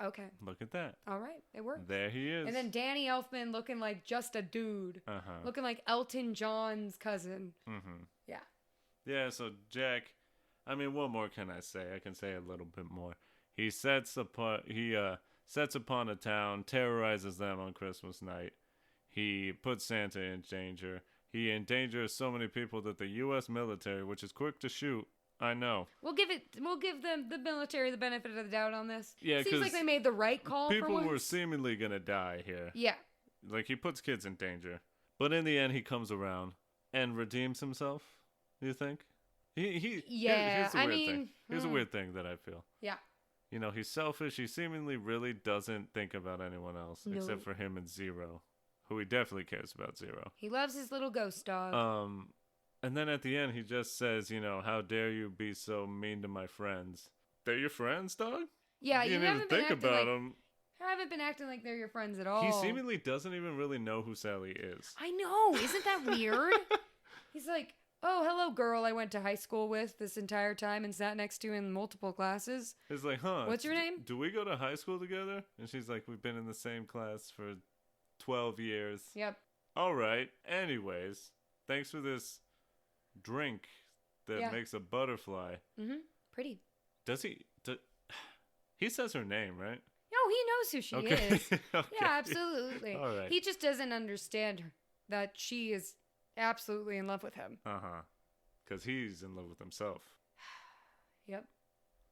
Okay. look at that. All right, it works. There he is. And then Danny Elfman looking like just a dude. Uh-huh. Looking like Elton John's cousin. Mm-hmm. Yeah. Yeah, so Jack, I mean, what more can I say? I can say a little bit more. He sets upon a town, terrorizes them on Christmas night. He puts Santa in danger. He endangers so many people that the U.S. military, which is quick to shoot, I know. We'll give them the military the benefit of the doubt on this. Yeah, seems like they made the right call. People for once. were seemingly gonna die here. Yeah. Like, he puts kids in danger, but in the end, he comes around and redeems himself. You think? Yeah. Here's a weird thing that I feel. Yeah. You know, he's selfish. He seemingly really doesn't think about anyone else No. except for him and Zero, who he definitely cares about Zero. He loves his little ghost dog. And then at the end, he just says, you know, how dare you be so mean to my friends? They're your friends, dog? Yeah, you haven't didn't been think acting about like, them. haven't been acting like they're your friends at all. He seemingly doesn't even really know who Sally is. I know. Isn't that weird? He's like, oh, hello, girl I went to high school with this entire time and sat next to in multiple classes. It's like, huh? What's your name? Do we go to high school together? And she's like, we've been in the same class for 12 years. Yep. All right. Anyways, thanks for this drink that makes a butterfly. Mm-hmm. Pretty. Does he? He says her name, right? No, he knows who she is. Okay. Yeah, absolutely. All right. He just doesn't understand that she is absolutely in love with him. Uh-huh. Because he's in love with himself. Yep.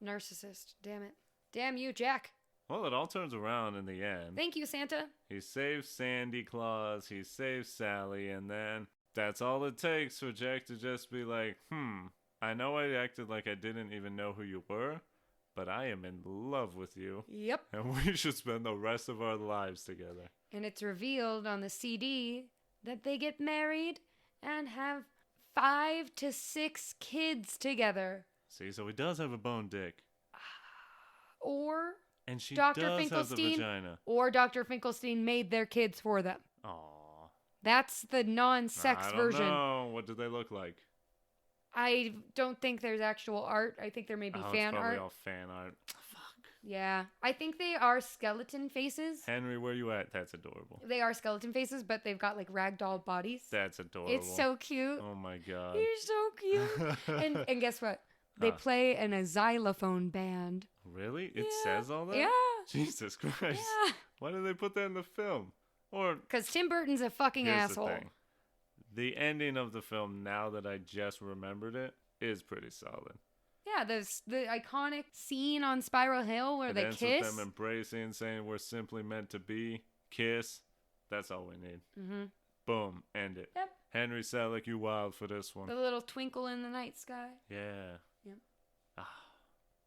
Narcissist. Damn it. Damn you, Jack. Well, it all turns around in the end. Thank you, Santa. He saves Sandy Claus, he saves Sally, and then that's all it takes for Jack to just be like, I know I acted like I didn't even know who you were, but I am in love with you. Yep. And we should spend the rest of our lives together. And it's revealed on the CD that they get married and have 5 to 6 kids together. See, so he does have a bone dick. Or And she Dr. does have the Finkelstein, vagina. or Dr. Finkelstein made their kids for them. Aww. That's the non-sex version. I don't know. What do they look like? I don't think there's actual art. I think there may be fan it's probably art. all fan art. Fuck. Yeah. I think they are skeleton faces. Henry, where you at? That's adorable. They are skeleton faces, but they've got like ragdoll bodies. That's adorable. It's so cute. Oh my god. You're so cute. and guess what? They play in a xylophone band. Really? It says all that? Yeah. Jesus Christ. Yeah. Why did they put that in the film? Or Because Tim Burton's a fucking here's asshole. the thing. The ending of the film, now that I just remembered it, is pretty solid. Yeah, the iconic scene on Spiral Hill where It they ends kiss. with them embracing, saying we're simply meant to be. Kiss. That's all we need. Mm-hmm. Boom. End it. Yep. Henry Selick, you wild for this one. The little twinkle in the night sky. Yeah. Yep.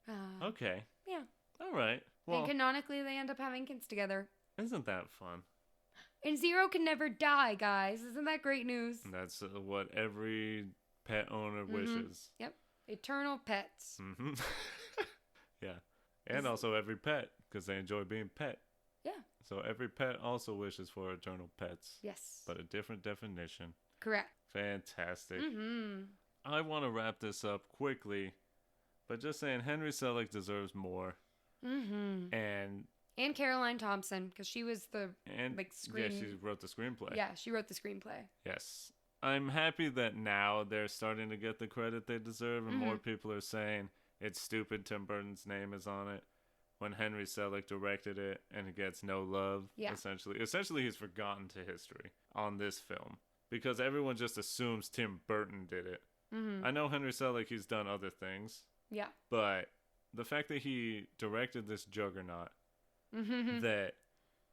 Ah. Okay. Yeah. All right. Well, And canonically, they end up having kids together. isn't that fun? And Zero can never die, guys. Isn't that great news? That's what every pet owner wishes. Yep. Eternal pets. Mm-hmm. Yeah. And also every pet, because they enjoy being pet. Yeah. So every pet also wishes for eternal pets. Yes. But a different definition. Correct. Fantastic. Mm-hmm. I want to wrap this up quickly, but just saying Henry Selick deserves more. Mm-hmm. And Caroline Thompson, because she was the yeah, she wrote the screenplay. Yeah, she wrote the screenplay. Yes. I'm happy that now they're starting to get the credit they deserve, and more people are saying it's stupid Tim Burton's name is on it when Henry Selick directed it and it gets no love. Yeah. Essentially he's forgotten to history on this film because everyone just assumes Tim Burton did it. Mm-hmm. I know Henry Selick, he's done other things, Yeah. but the fact that he directed this juggernaut Mm-hmm. that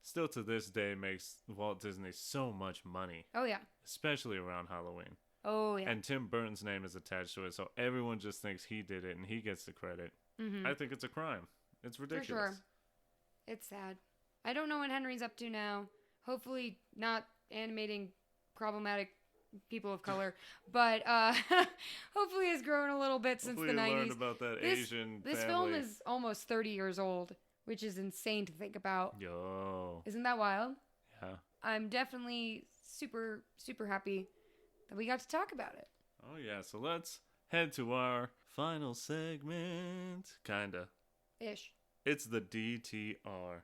still to this day makes Walt Disney so much money, Oh, yeah. especially around Halloween. Oh, yeah. And Tim Burton's name is attached to it, so everyone just thinks he did it and he gets the credit. Mm-hmm. I think it's a crime. It's ridiculous. For sure. It's sad. I don't know what Henry's up to now. Hopefully not animating problematic people of color, but hopefully has grown a little bit since Hopefully the you 90s. learned about that Asian This family. film is almost 30 years old, which is insane to think about. Yo. Isn't that wild? Yeah. I'm definitely super, super happy that we got to talk about it. Oh, yeah. So let's head to our final segment. Kinda. Ish. It's the DTR.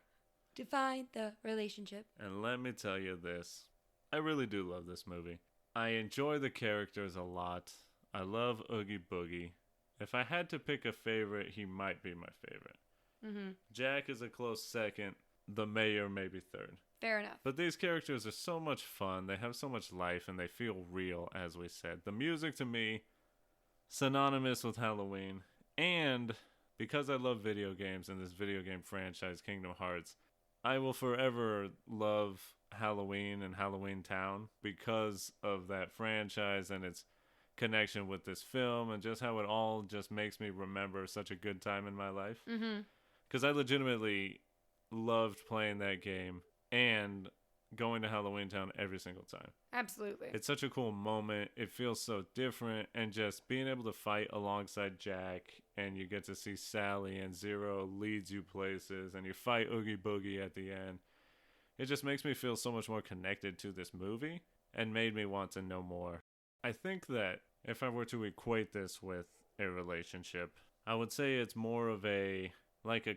Define the relationship. And let me tell you this. I really do love this movie. I enjoy the characters a lot. I love Oogie Boogie. If I had to pick a favorite, he might be my favorite. Mm-hmm. Jack is a close second. The mayor maybe third. Fair enough. But these characters are so much fun. They have so much life and they feel real, as we said. The music to me, synonymous with Halloween. And because I love video games and this video game franchise, Kingdom Hearts, I will forever love Halloween and Halloween Town because of that franchise and its connection with this film and just how it all just makes me remember such a good time in my life. Mm-hmm. Because I legitimately loved playing that game and going to Halloween Town every single time. Absolutely. It's such a cool moment. It feels so different. And just being able to fight alongside Jack and you get to see Sally and Zero leads you places and you fight Oogie Boogie at the end. It just makes me feel so much more connected to this movie and made me want to know more. I think that if I were to equate this with a relationship, I would say it's more of a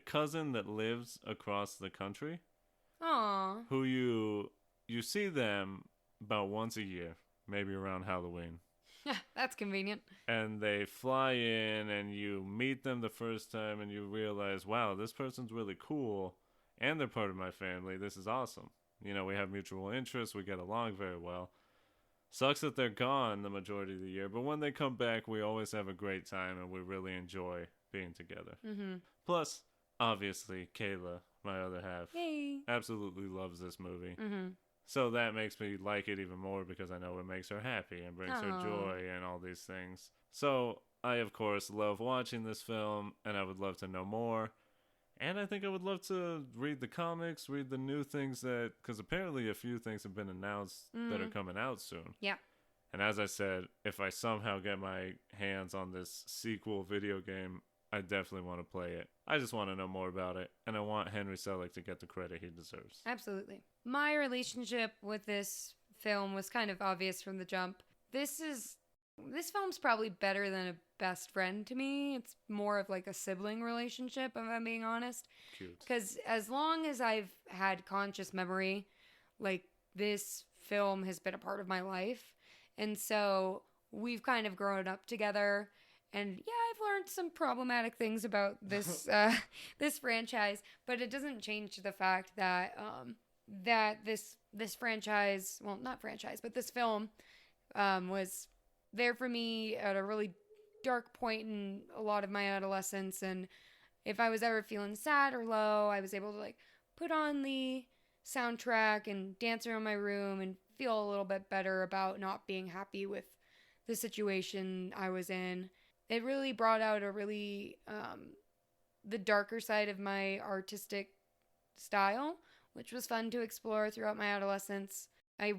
cousin that lives across the country. Aww. Who you see them about once a year, maybe around Halloween. Yeah, that's convenient. And they fly in and you meet them the first time and you realize, wow, this person's really cool and they're part of my family. This is awesome. You know, we have mutual interests. We get along very well. Sucks that they're gone the majority of the year, but when they come back, we always have a great time and we really enjoy being together. Mm-hmm. Plus, obviously, Kayla, my other half, Yay. absolutely loves this movie. Mm-hmm. So that makes me like it even more because I know it makes her happy and brings her Aw. joy and all these things. So I, of course, love watching this film, and I would love to know more. And I think I would love to read the comics, read the new things that, because apparently a few things have been announced that are coming out soon. Yeah. And as I said, if I somehow get my hands on this sequel video game, I definitely want to play it. I just want to know more about it, and I want Henry Selick to get the credit he deserves. Absolutely. My relationship with this film was kind of obvious from the jump. This film's probably better than a best friend to me. It's more of like a sibling relationship, if I'm being honest. Cute. Because as long as I've had conscious memory, like, this film has been a part of my life. And so we've kind of grown up together. And yeah, I've learned some problematic things about this this franchise, but it doesn't change the fact that that this franchise, well, not franchise, but this film was there for me at a really dark point in a lot of my adolescence. And if I was ever feeling sad or low, I was able to like put on the soundtrack and dance around my room and feel a little bit better about not being happy with the situation I was in. It really brought out a really the darker side of my artistic style, which was fun to explore throughout my adolescence. I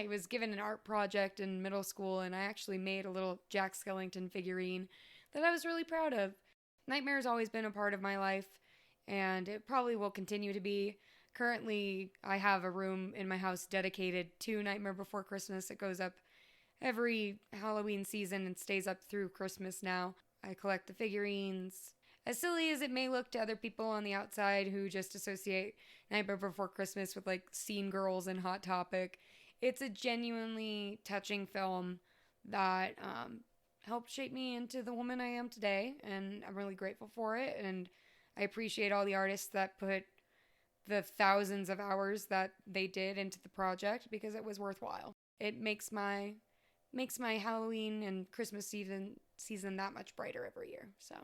was given an art project in middle school, and I actually made a little Jack Skellington figurine that I was really proud of. Nightmare has always been a part of my life, and it probably will continue to be. Currently, I have a room in my house dedicated to Nightmare Before Christmas. It goes up every Halloween season and stays up through Christmas now. I collect the figurines. As silly as it may look to other people on the outside who just associate Nightmare Before Christmas with like Scene Girls and Hot Topic, it's a genuinely touching film that helped shape me into the woman I am today, and I'm really grateful for it. And I appreciate all the artists that put the thousands of hours that they did into the project, because it was worthwhile. It makes my Halloween and Christmas season that much brighter every year. So,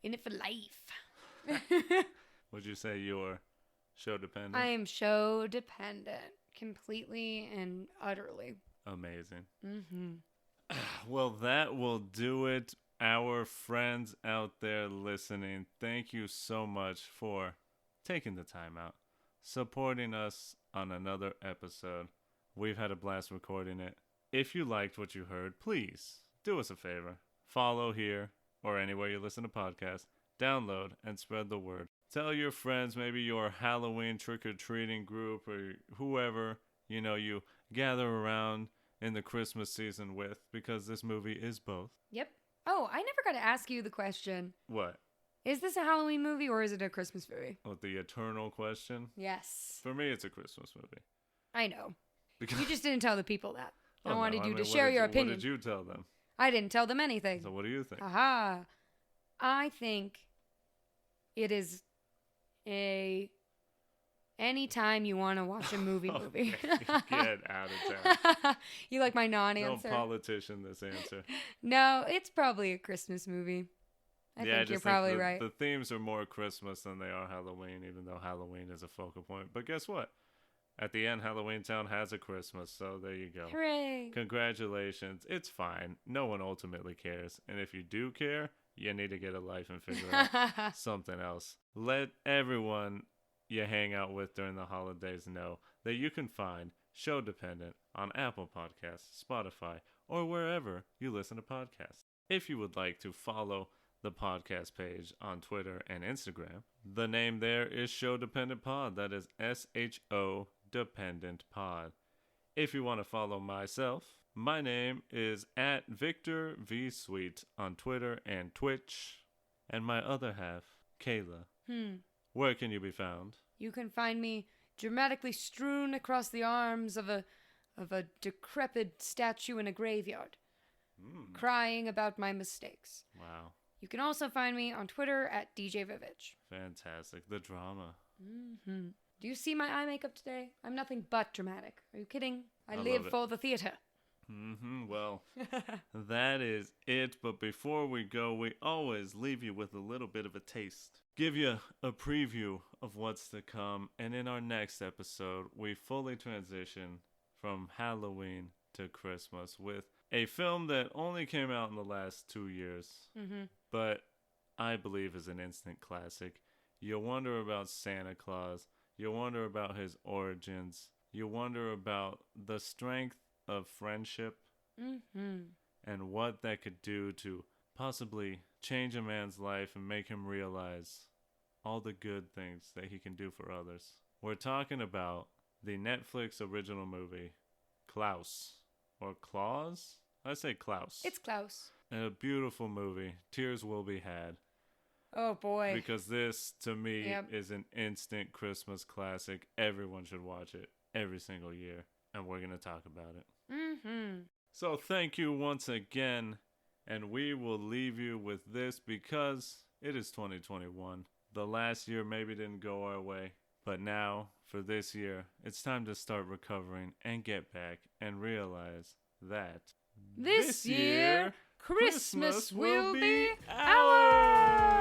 in it for life. Would you say you're show-dependent? I am show-dependent. Completely and utterly. Amazing. Mm-hmm. Well, that will do it. Our friends out there listening, thank you so much for taking the time out, supporting us on another episode. We've had a blast recording it. If you liked what you heard, please do us a favor. Follow here or anywhere you listen to podcasts. Download and spread the word. Tell your friends, maybe your Halloween trick-or-treating group or whoever, you gather around in the Christmas season with, because this movie is both. Yep. Oh, I never got to ask you the question. What? Is this a Halloween movie or is it a Christmas movie? Oh, the eternal question? Yes. For me, it's a Christmas movie. I know. Because You just didn't tell the people that. I wanted you to what share your opinion. What did you tell them? I didn't tell them anything. So what do you think? Aha. I think it is anytime you want to watch a movie. Get out of town. You like my non-answer? No politician this answer. No, it's probably a Christmas movie. I think you're probably right. The themes are more Christmas than they are Halloween, even though Halloween is a focal point. But guess what? At the end, Halloween Town has a Christmas, so there you go. Hooray! Congratulations. It's fine. No one ultimately cares. And if you do care, you need to get a life and figure out something else. Let everyone you hang out with during the holidays know that you can find Show-Dependent on Apple Podcasts, Spotify, or wherever you listen to podcasts. If you would like to follow the podcast page on Twitter and Instagram, the name there is Show-Dependent Pod. That is SHO Dependent Pod. If you want to follow myself, my name is at Victor V Sweet on Twitter and Twitch. And my other half, Kayla. Where can you be found? You can find me dramatically strewn across the arms of a decrepit statue in a graveyard, crying about my mistakes. Wow. You can also find me on Twitter at DJ Vivitch. Fantastic. The drama. Mm-hmm. Do you see my eye makeup today? I'm nothing but dramatic. Are you kidding? I live live for the theater. Well, that is it. But before we go, we always leave you with a little bit of a taste. Give you a preview of what's to come. And in our next episode, we fully transition from Halloween to Christmas with A film that only came out in the last 2 years, but I believe is an instant classic. You wonder about Santa Claus. You wonder about his origins. You wonder about the strength of friendship and what that could do to possibly change a man's life and make him realize all the good things that he can do for others. We're talking about the Netflix original movie, Klaus. Or Claus? I say Klaus. It's Klaus. And a beautiful movie. Tears will be had. Oh, boy. Because this, to me, is an instant Christmas classic. Everyone should watch it every single year. And we're going to talk about it. So thank you once again. And we will leave you with this because it is 2021. The last year maybe didn't go our way. But now, for this year, it's time to start recovering and get back and realize that this year, Christmas will be ours!